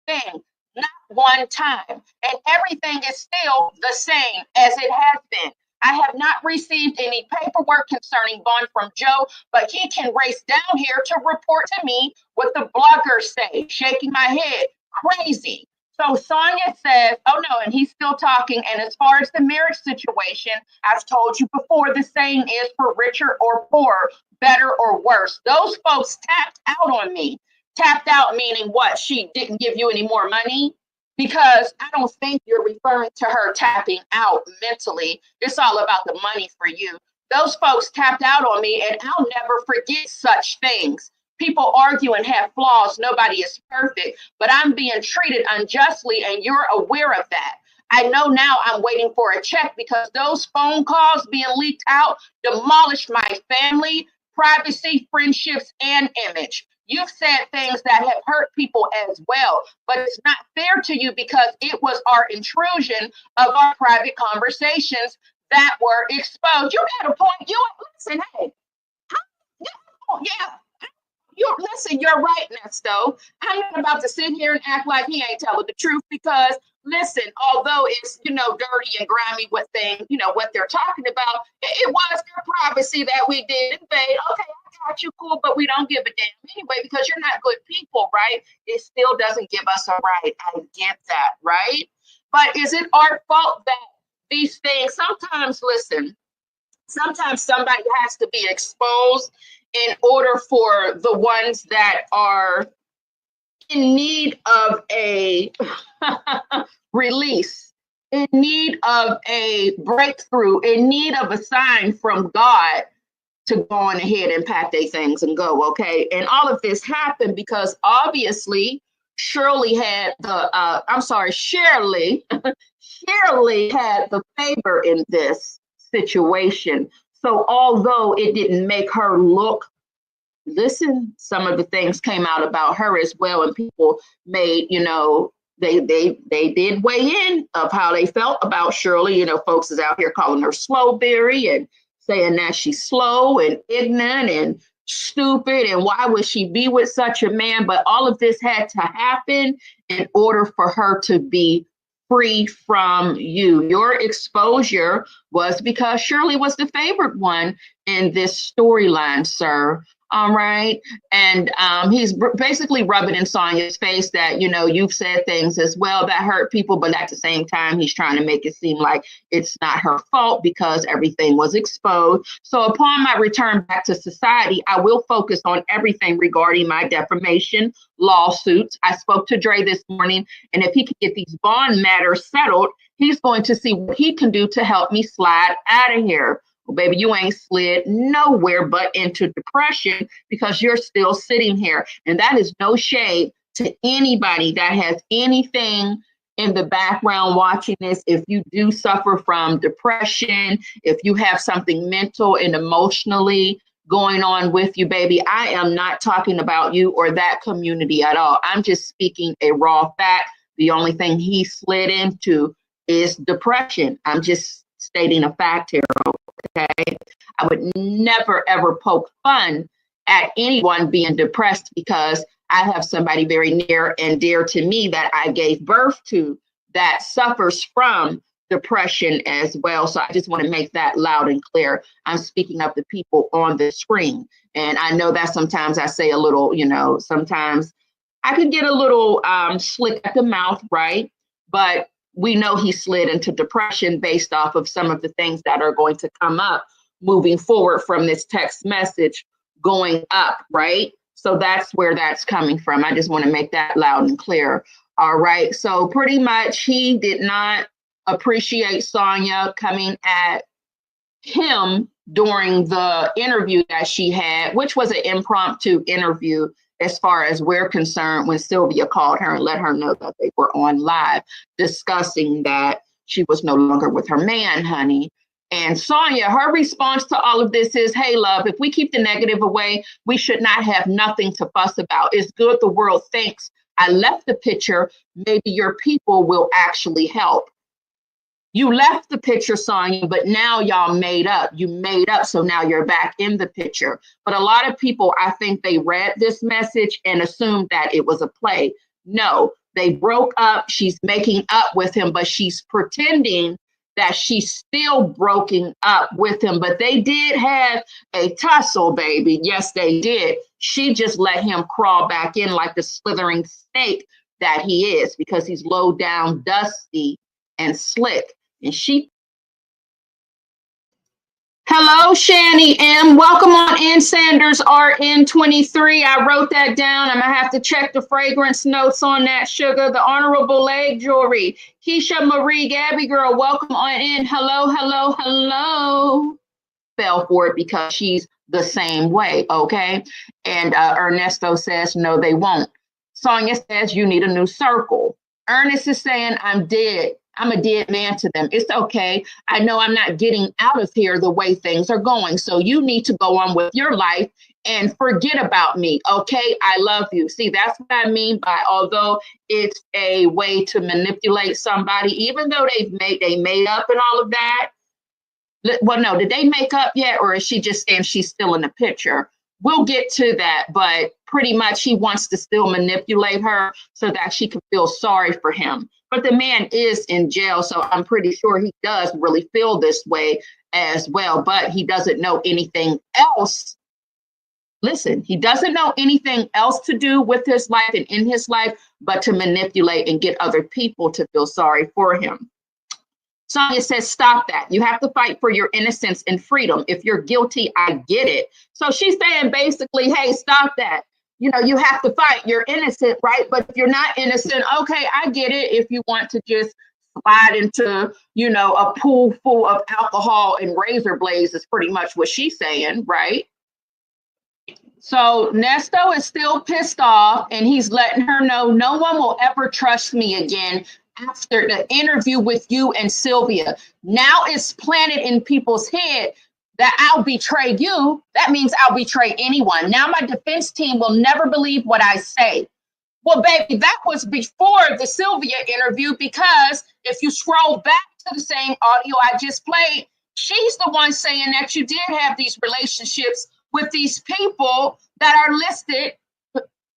thing. Not one time. And everything is still the same as it has been. I have not received any paperwork concerning bond from Joe, but he can race down here to report to me what the bloggers say, shaking my head, crazy. So Sonya says, oh no, and he's still talking. And as far as the marriage situation, I've told you before, the saying is for richer or poorer, better or worse. Those folks tapped out on me. Tapped out meaning what? She didn't give you any more money? Because I don't think you're referring to her tapping out mentally. It's all about the money for you. Those folks tapped out on me, and I'll never forget such things. People argue and have flaws. Nobody is perfect, but I'm being treated unjustly, and you're aware of that. I know now I'm waiting for a check because those phone calls being leaked out demolished my family, privacy, friendships, and image. You've said things that have hurt people as well, but it's not fair to you because it was our intrusion of our private conversations that were exposed. You got a point. You listen, hey, yeah. You're right, Nesto. I'm not about to sit here and act like he ain't telling the truth because, listen, although it's, dirty and grimy what they're talking about, it was their privacy that we did invade. Okay, I got you, cool, but we don't give a damn anyway because you're not good people, right? It still doesn't give us a right. I get that, right? But is it our fault that these things, sometimes somebody has to be exposed in order for the ones that are in need of a release, in need of a breakthrough, in need of a sign from God to go on ahead and pack their things and go, okay? And all of this happened because obviously Shirley had Shirley had the favor in this situation. So although it didn't make her look, some of the things came out about her as well, and people made, they did weigh in of how they felt about Shirley. Folks is out here calling her slowberry and saying that she's slow and ignorant and stupid, and why would she be with such a man? But all of this had to happen in order for her to be free from you. Your exposure was because Shirley was the favored one in this storyline, sir. All right. And he's basically rubbing in Sonya's face that, you've said things as well that hurt people. But at the same time, he's trying to make it seem like it's not her fault because everything was exposed. So upon my return back to society, I will focus on everything regarding my defamation lawsuits. I spoke to Dre this morning, and if he can get these bond matters settled, he's going to see what he can do to help me slide out of here. Well, baby, you ain't slid nowhere but into depression because you're still sitting here. And that is no shade to anybody that has anything in the background watching this. If you do suffer from depression, if you have something mental and emotionally going on with you, baby, I am not talking about you or that community at all. I'm just speaking a raw fact. The only thing he slid into is depression. I'm just stating a fact here, okay? I would never, ever poke fun at anyone being depressed because I have somebody very near and dear to me that I gave birth to that suffers from depression as well. So I just want to make that loud and clear. I'm speaking of the people on the screen. And I know that sometimes I say a little, you know, sometimes I could get a little slick at the mouth, right? But we know he slid into depression based off of some of the things that are going to come up moving forward from this text message going up, right? So that's where that's coming from. I just want to make that loud and clear. All right. So pretty much he did not appreciate Sonya coming at him during the interview that she had, which was an impromptu interview as far as we're concerned, when Sylvia called her and let her know that they were on live discussing that she was no longer with her man, honey. And Sonya, her response to all of this is, hey, love, if we keep the negative away, we should not have nothing to fuss about. It's good the world thinks I left the picture. Maybe your people will actually help. You left the picture, Sonya, but now y'all made up. You made up, so now you're back in the picture. But a lot of people, I think they read this message and assumed that it was a play. No, they broke up. She's making up with him, but she's pretending that she's still broken up with him. But they did have a tussle, baby. Yes, they did. She just let him crawl back in like the slithering snake that he is, because he's low down, dusty, and slick. And she, hello, Shani M. Welcome on in, Sanders RN23. I wrote that down. I'm gonna have to check the fragrance notes on that, sugar. The Honorable Leg Jewelry. Keisha Marie Gabby girl, welcome on in. Hello, hello, hello. Fell for it because she's the same way, okay? And Ernesto says, no, they won't. Sonya says, you need a new circle. Ernest is saying, I'm dead. I'm a dead man to them. It's okay. I know I'm not getting out of here the way things are going. So you need to go on with your life and forget about me. Okay. I love you. See, that's what I mean by, although it's a way to manipulate somebody, even though they made up and all of that. Well, no, did they make up yet? Or is she just saying she's still in the picture? We'll get to that, but pretty much he wants to still manipulate her so that she can feel sorry for him. But the man is in jail, so I'm pretty sure he does really feel this way as well, but he doesn't know anything else. Listen, he doesn't know anything else to do with his life and in his life, but to manipulate and get other people to feel sorry for him. Sonya says, stop that. You have to fight for your innocence and freedom. If you're guilty, I get it. So she's saying basically, hey, stop that. You know, you have to fight. You're innocent, right? But if you're not innocent, okay, I get it. If you want to just slide into, you know, a pool full of alcohol and razor blades is pretty much what she's saying, right? So Nesto is still pissed off and he's letting her know no one will ever trust me again after the interview with you and Sylvia. Now it's planted in people's head that I'll betray you. That means I'll betray anyone. Now my defense team will never believe what I say. Well, baby, that was before the Sylvia interview, because if you scroll back to the same audio I just played, she's the one saying that you did have these relationships with these people that are listed.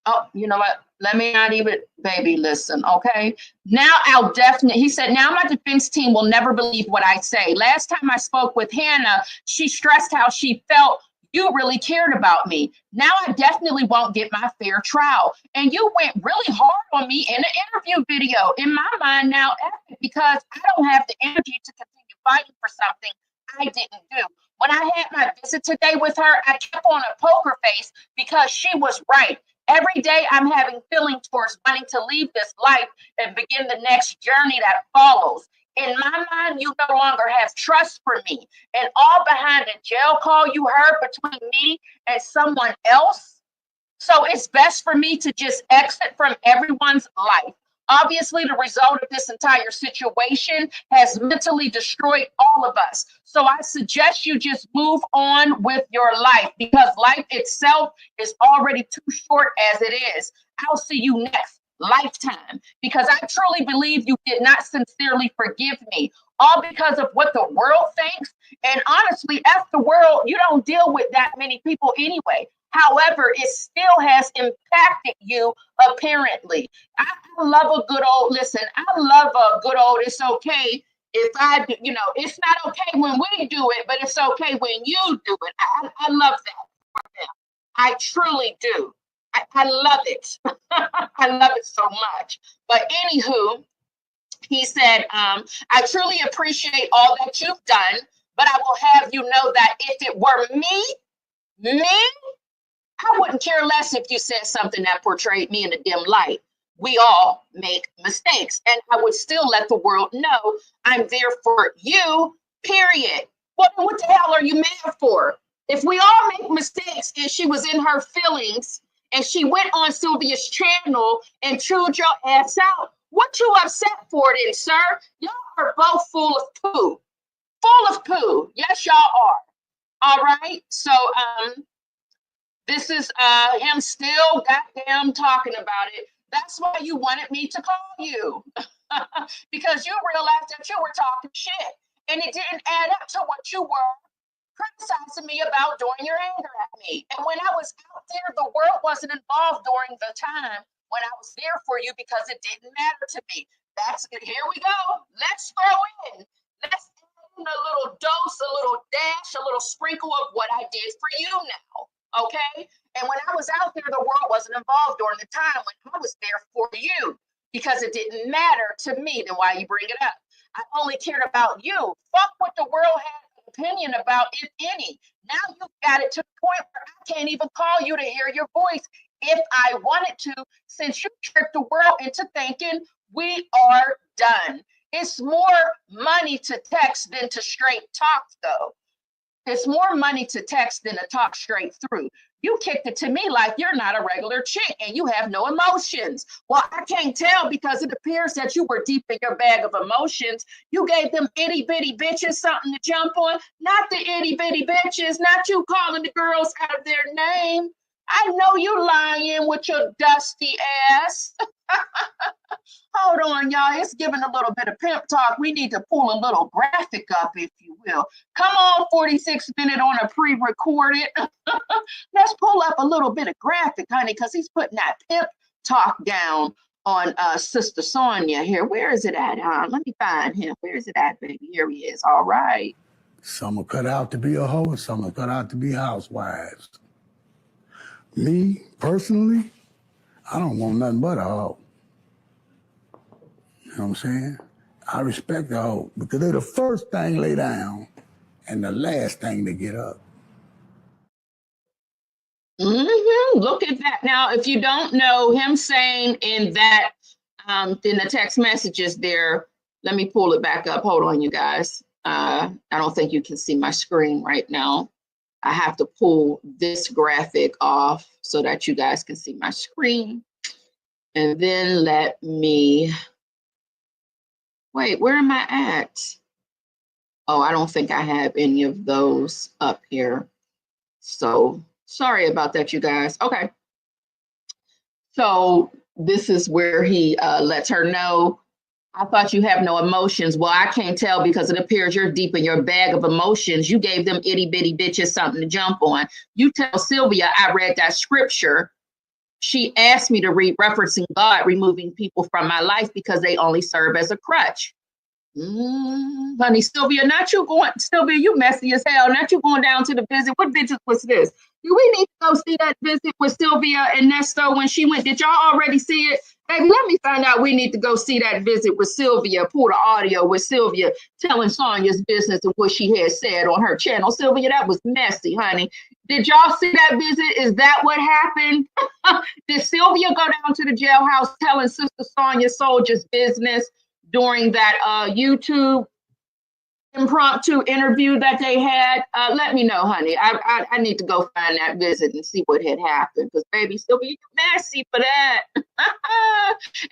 Oh, you know what? Let me not even, baby, listen, okay? Now I'll definitely, he said, now my defense team will never believe what I say. Last time I spoke with Hannah, she stressed how she felt you really cared about me. Now I definitely won't get my fair trial. And you went really hard on me in the interview video. In my mind now, because I don't have the energy to continue fighting for something I didn't do. When I had my visit today with her, I kept on a poker face because she was right. Every day I'm having feelings towards wanting to leave this life and begin the next journey that follows. In my mind, you no longer have trust for me. And all behind a jail call you heard between me and someone else. So it's best for me to just exit from everyone's life. Obviously, the result of this entire situation has mentally destroyed all of us. So I suggest you just move on with your life, because life itself is already too short as it is. I'll see you next. lifetime, because I truly believe you did not sincerely forgive me, all because of what the world thinks. And honestly, F the world, you don't deal with that many people anyway. However, it still has impacted you, apparently. I love a good old, listen, I love a good old, it's okay if I do, you know, it's not okay when we do it, but it's okay when you do it. I love that for them. I truly do. I love it. I love it so much. But anywho, he said, I truly appreciate all that you've done, but I will have you know that if it were me, I wouldn't care less if you said something that portrayed me in a dim light. We all make mistakes, and I would still let the world know I'm there for you, period. What the hell are you mad for? If we all make mistakes and she was in her feelings and she went on Sylvia's channel and chewed your ass out, what you upset for then, sir? Y'all are both full of poo. Full of poo. Yes, y'all are. All right. So this is him still goddamn talking about it. That's why you wanted me to call you. Because you realized that you were talking shit. And it didn't add up to what you were criticizing me about during your anger at me. And when I was out there, the world wasn't involved during the time when I was there for you because it didn't matter to me. That's it. Here we go. Let's throw in. Let's add in a little dose, a little dash, a little sprinkle of what I did for you now. Okay? And when I was out there, the world wasn't involved during the time when I was there for you because it didn't matter to me. Then why you bring it up? I only cared about you. Fuck what the world had an opinion about, if any. Now you've got it to the point where I can't even call you to hear your voice if I wanted to, since you tricked the world into thinking we are done. It's more money to text than to straight talk, though. It's more money to text than to talk straight through. You kicked it to me like you're not a regular chick and you have no emotions. Well, I can't tell because it appears that you were deep in your bag of emotions. You gave them itty bitty bitches something to jump on. Not the itty bitty bitches, not you calling the girls out of their name. I know you lying with your dusty ass. Hold on, y'all. It's giving a little bit of pimp talk. We need to pull a little graphic up, if you will. Come on, 46 minute on a pre-recorded. Let's pull up a little bit of graphic, honey, because he's putting that pimp talk down on Sister Sonya here. Where is it at, huh? Let me find him. Where is it at, baby? Here he is. All right. Some are cut out to be a hoe, some are cut out to be housewives. Me, personally, I don't want nothing but a hoe. You know what I'm saying? I respect the hoe because they're the first thing lay down and the last thing to get up. Look at that. Now, if you don't know, him saying in that, in the text messages there, let me pull it back up. Hold on, you guys. I don't think you can see my screen right now. I have to pull this graphic off so that you guys can see my screen. And then let me, wait, where am I at? Oh, I don't think I have any of those up here. So sorry about that, you guys. Okay. So this is where he lets her know, I thought you have no emotions. Well, I can't tell because it appears you're deep in your bag of emotions. You gave them itty bitty bitches something to jump on. You tell Sylvia I read that scripture. She asked me to read referencing God removing people from my life because they only serve as a crutch. Honey, Sylvia, not you going, Sylvia, you messy as hell. Not you going down to the visit. What visit was this? Do we need to go see that visit with Sylvia and Nestos when she went? Did y'all already see it? Baby, let me find out. We need to go see that visit with Sylvia, pull the audio with Sylvia telling Sonya's business and what she had said on her channel. Sylvia, that was messy, honey. Did y'all see that visit? Is that what happened? Did Sylvia go down to the jailhouse telling Sister Sonya Soldier's business during that YouTube impromptu interview that they had? Let me know, honey. I need to go find that visit and see what had happened. Because baby, Sylvia, you're messy for that.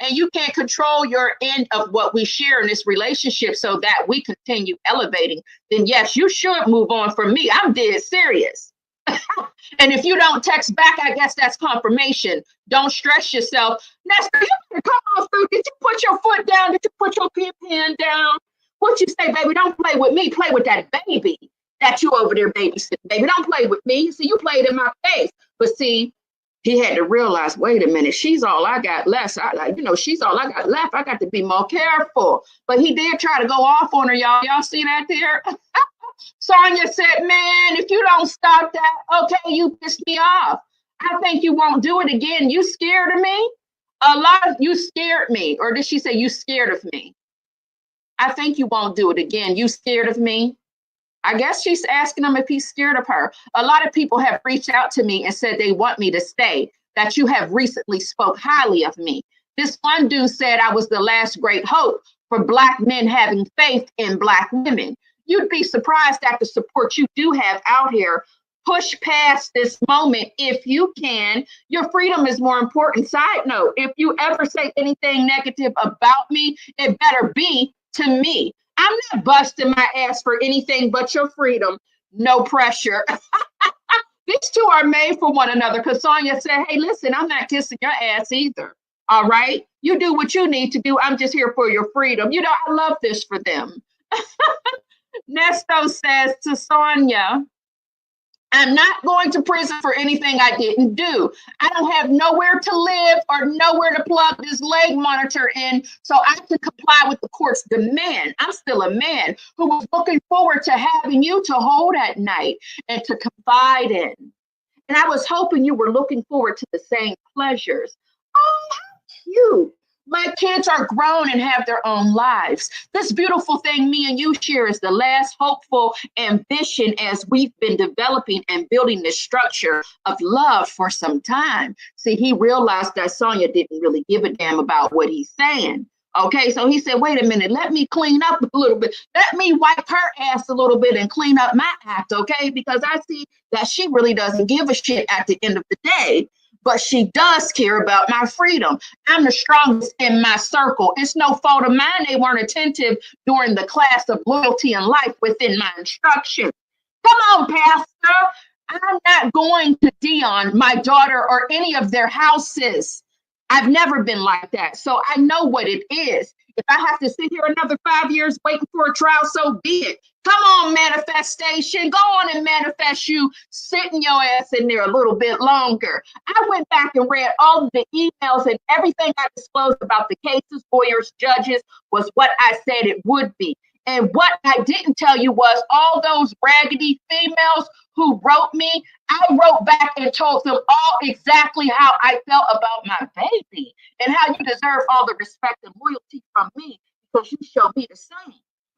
And you can't control your end of what we share in this relationship so that we continue elevating. Then yes, you should move on from me. I'm dead serious. And if you don't text back, I guess that's confirmation. Don't stress yourself. Nestor, you better come on through. Did you put your foot down? Did you put your pen down? What you say, baby? Don't play with me. Play with that baby that you over there babysitting, baby. Don't play with me. See, you played in my face. But see, he had to realize, wait a minute, she's all I got left. She's all I got left. I got to be more careful. But he did try to go off on her, y'all. Y'all see that there? Sonya said, man, if you don't stop that, okay, you pissed me off. I think you won't do it again. You scared of me? You scared me. Or did she say you scared of me? I think you won't do it again. You scared of me? I guess she's asking him if he's scared of her. A lot of people have reached out to me and said they want me to stay, that you have recently spoke highly of me. This one dude said I was the last great hope for Black men having faith in Black women. You'd be surprised at the support you do have out here. Push past this moment if you can. Your freedom is more important. Side note, if you ever say anything negative about me, it better be to me. I'm not busting my ass for anything but your freedom. No pressure. These two are made for one another, because Sonya said, hey, listen, I'm not kissing your ass either. All right? You do what you need to do. I'm just here for your freedom. You know, I love this for them. Nestos says to Sonya, I'm not going to prison for anything I didn't do. I don't have nowhere to live or nowhere to plug this leg monitor in, so I have to comply with the court's demand. I'm still a man who was looking forward to having you to hold at night and to confide in. And I was hoping you were looking forward to the same pleasures. Oh, how cute. My kids are grown and have their own lives. This beautiful thing me and you share is the last hopeful ambition as we've been developing and building this structure of love for some time. See, he realized that Sonya didn't really give a damn about what he's saying. Okay, so he said, wait a minute, let me clean up a little bit. Let me wipe her ass a little bit and clean up my act, okay? Because I see that she really doesn't give a shit at the end of the day. But she does care about my freedom. I'm the strongest in my circle. It's no fault of mine they weren't attentive during the class of loyalty and life within my instruction. Come on, Pastor. I'm not going to Dion, my daughter, or any of their houses. I've never been like that. So I know what it is. If I have to sit here another 5 years waiting for a trial, so be it. Come on, manifestation. Go on and manifest you sitting your ass in there a little bit longer. I went back and read all of the emails, and everything I disclosed about the cases, lawyers, judges was what I said it would be. And what I didn't tell you was all those raggedy females who wrote me, I wrote back and told them all exactly how I felt about my baby and how you deserve all the respect and loyalty from me because you showed me the same.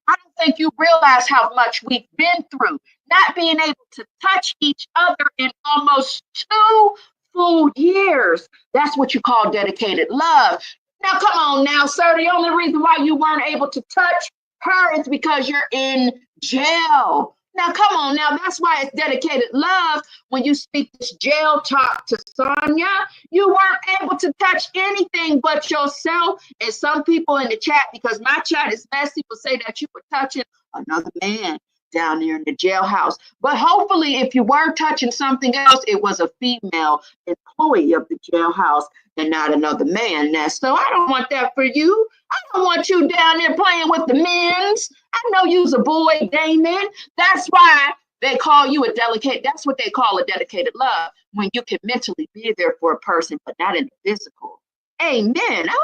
I don't think you realize how much we've been through, not being able to touch each other in almost 2 full years. That's what you call dedicated love. Now, come on now, sir. The only reason why you weren't able to touch her is because you're in jail. Now, come on now. That's why it's dedicated love. When you speak this jail talk to Sonya, you weren't able to touch anything but yourself. And some people in the chat, because my chat is messy, will say that you were touching another man down there in the jailhouse. But hopefully, if you were touching something else, it was a female employee of the jailhouse and not another man. Now, so I don't want that for you. I don't want you down there playing with the men's. I know you's a boy, Damon. That's why they call you a delicate. That's what they call a dedicated love, when you can mentally be there for a person, but not in the physical. Amen.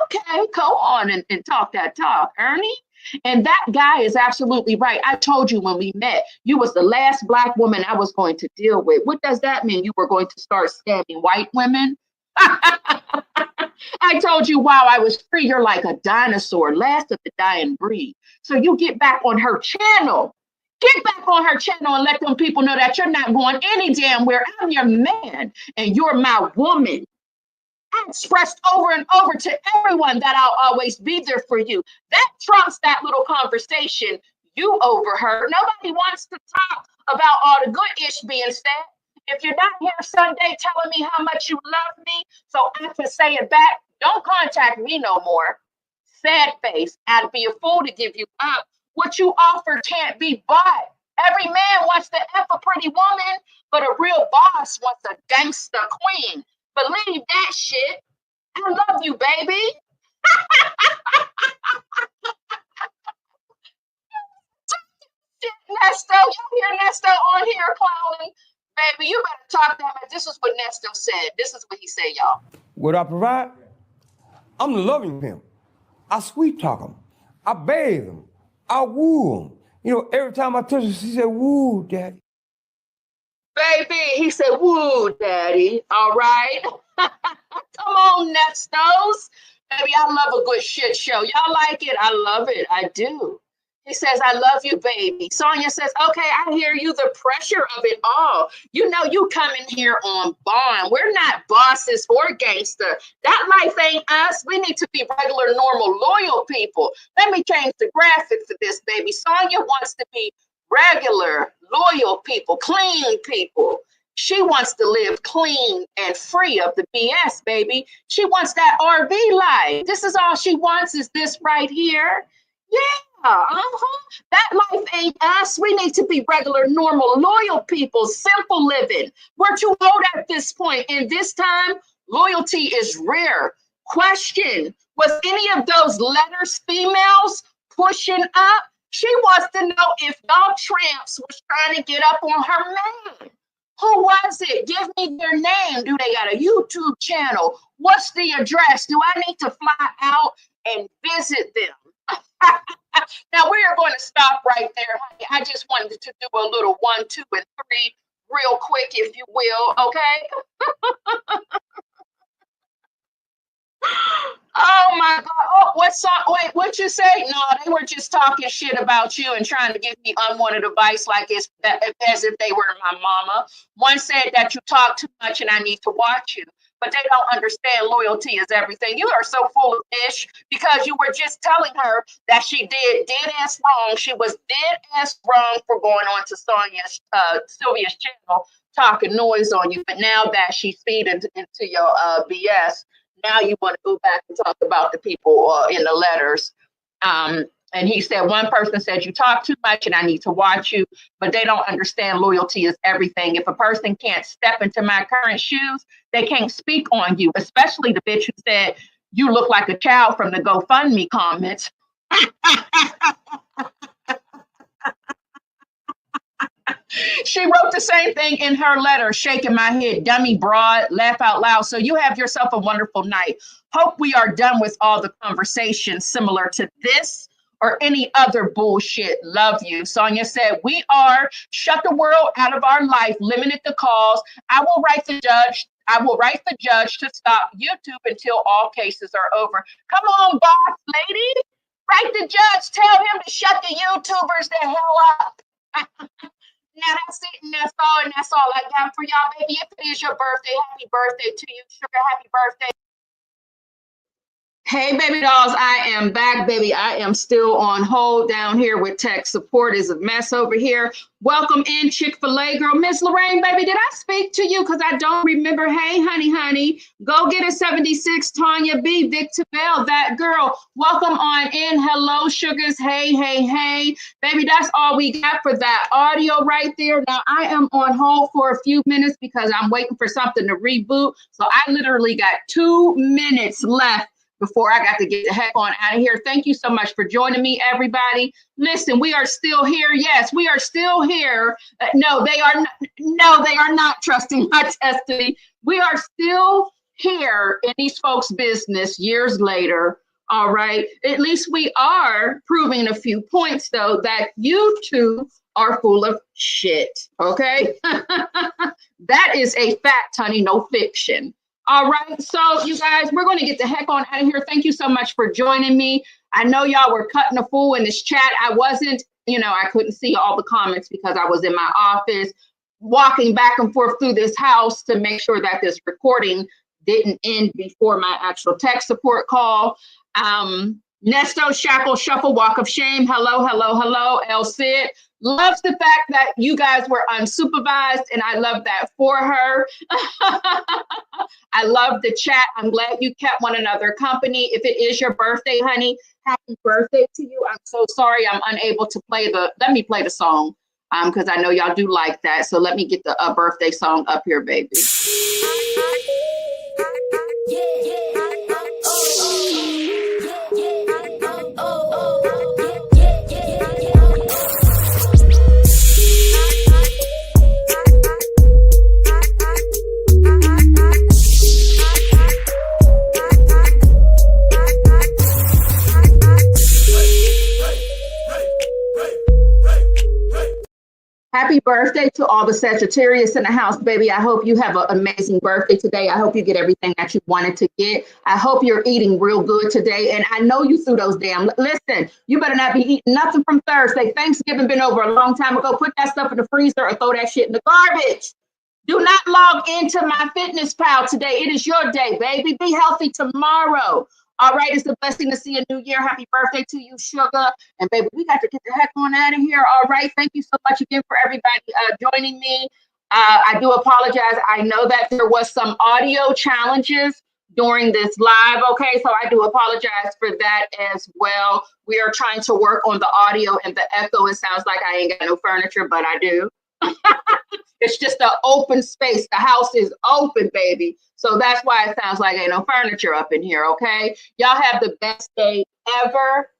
Okay, go on and talk that talk, Ernie. And that guy is absolutely right. I told you when we met, you was the last Black woman I was going to deal with. What does that mean? You were going to start scamming white women? I told you while I was free, you're like a dinosaur, last of the dying breed. So you get back on her channel. Get back on her channel and let them people know that you're not going any damn where. I'm your man and you're my woman. I expressed over and over to everyone that I'll always be there for you. That trumps that little conversation you overheard. Nobody wants to talk about all the good ish being said. If you're not here Sunday telling me how much you love me, so I can say it back, don't contact me no more. Sad face. I'd be a fool to give you up. What you offer can't be bought. Every man wants to F a pretty woman, but a real boss wants a gangster queen. Believe that shit. I love you, baby. Nesto, you hear Nesto on here clowning? Baby, you better talk to him. This is what Nesto said. This is what he said, y'all. What I provide? I'm the loving him. I sweet talk him. I bathe him. I woo him. You know, every time I touch her, she said, woo, daddy. Baby, he said, woo, daddy. All right. Come on, Nestos. Baby, I love a good shit show. Y'all like it? I love it. I do. He says, I love you, baby. Sonya says, okay, I hear you, the pressure of it all. You know, you come in here on bond. We're not bosses or gangster. That life ain't us. We need to be regular, normal, loyal people. Let me change the graphic for this, baby. Sonya wants to be regular, loyal people, clean people. She wants to live clean and free of the BS, baby. She wants that RV life. This is all she wants is this right here. Yeah, that life ain't us. We need to be regular, normal, loyal people, simple living. We're too old at this point. And this time, loyalty is rare. Question, was any of those letters females pushing up? She wants to know if y'all tramps was trying to get up on her man. Who was it? Give me their name. Do they got a YouTube channel? What's the address? Do I need to fly out and visit them? Now we are going to stop right there, honey. I just wanted to do a little 1, 2, and 3 real quick, if you will, okay? Oh my God. Oh, wait, what'd you say? No, they were just talking shit about you and trying to give me unwanted advice like as if they were my mama. One said that you talk too much and I need to watch you. But they don't understand loyalty is everything. You are so full of ish because you were just telling her that she did dead ass wrong. She was dead ass wrong for going on to Sylvia's channel, talking noise on you. But now that she's feeding into your BS, now you want to go back and talk about the people in the letters. And he said, one person said, you talk too much and I need to watch you, but they don't understand loyalty is everything. If a person can't step into my current shoes, they can't speak on you, especially the bitch who said, you look like a child from the GoFundMe comments. She wrote the same thing in her letter, shaking my head, dummy broad, laugh out loud. So you have yourself a wonderful night. Hope we are done with all the conversations similar to this or any other bullshit. Love you. Sonya said, we are shut the world out of our life, limited the calls. I will write the judge to stop YouTube until all cases are over. Come on, boss lady. Write the judge. Tell him to shut the YouTubers the hell up. Now that's it, and that's all I got for y'all, baby. If it is your birthday, happy birthday to you, sugar. Happy birthday. Hey, baby dolls, I am back, baby. I am still on hold down here with tech support. Is a mess over here. Welcome in, Chick-fil-A girl. Miss Lorraine, baby, did I speak to you? Because I don't remember. Hey, honey, go get a 76, Tanya B, Victor Bell, that girl. Welcome on in. Hello, sugars. Hey. Baby, that's all we got for that audio right there. Now, I am on hold for a few minutes because I'm waiting for something to reboot. So I literally got 2 minutes left before I got to get the heck on out of here. Thank you so much for joining me, everybody. Listen, we are still here. Yes, we are still here. No, they are not trusting my testimony. We are still here in these folks' business years later. All right. At least we are proving a few points, though, that you two are full of shit. Okay. That is a fact, honey, no fiction. All right, so you guys, we're going to get the heck on out of here. Thank you so much for joining me. I know y'all were cutting a fool in this chat. I wasn't, I couldn't see all the comments because I was in my office walking back and forth through this house to make sure that this recording didn't end before my actual tech support call. Nesto, Shackle, Shuffle, Walk of Shame. Hello. El Cid. Loves the fact that you guys were unsupervised, and I love that for her. I love the chat. I'm glad you kept one another company. If it is your birthday, honey, happy birthday to you. I'm so sorry I'm unable to play let me play the song. because I know y'all do like that. So let me get the birthday song up here, baby. Happy birthday to all the Sagittarius in the house, baby. I hope you have an amazing birthday today. I hope you get everything that you wanted to get. I hope you're eating real good today. And I know you threw those damn, listen, you better not be eating nothing from Thursday. Thanksgiving been over a long time ago. Put that stuff in the freezer or throw that shit in the garbage. Do not log into MyFitnessPal today. It is your day, baby. Be healthy tomorrow. All right, it's a blessing to see a new year. Happy birthday to you, Sugar. And baby, we got to get the heck on out of here. All right, thank you so much again for everybody joining me. I do apologize. I know that there was some audio challenges during this live, okay? So I do apologize for that as well. We are trying to work on the audio and the echo. It sounds like I ain't got no furniture, but I do. It's just an open space. The house is open, baby. So that's why it sounds like ain't no furniture up in here, okay? Y'all have the best day ever.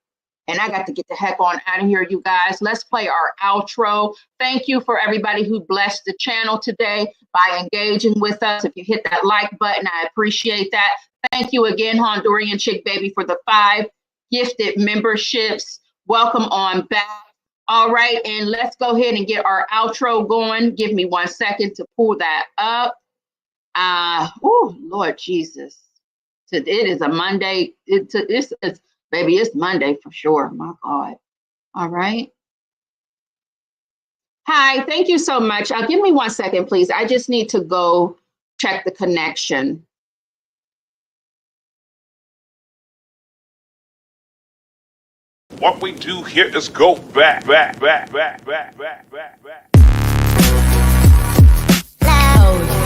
And I got to get the heck on out of here, you guys. Let's play our outro. Thank you for everybody who blessed the channel today by engaging with us. If you hit that like button, I appreciate that. Thank you again, Honduran Chick Baby, for the 5 gifted memberships. Welcome on back. All right, and let's go ahead and get our outro going. Give me 1 second to pull that up. Oh, Lord Jesus. It is a Monday. Baby, it's Monday for sure. My God. All right. Hi, thank you so much. Give me 1 second, please. I just need to go check the connection. What we do here is go back. Loud.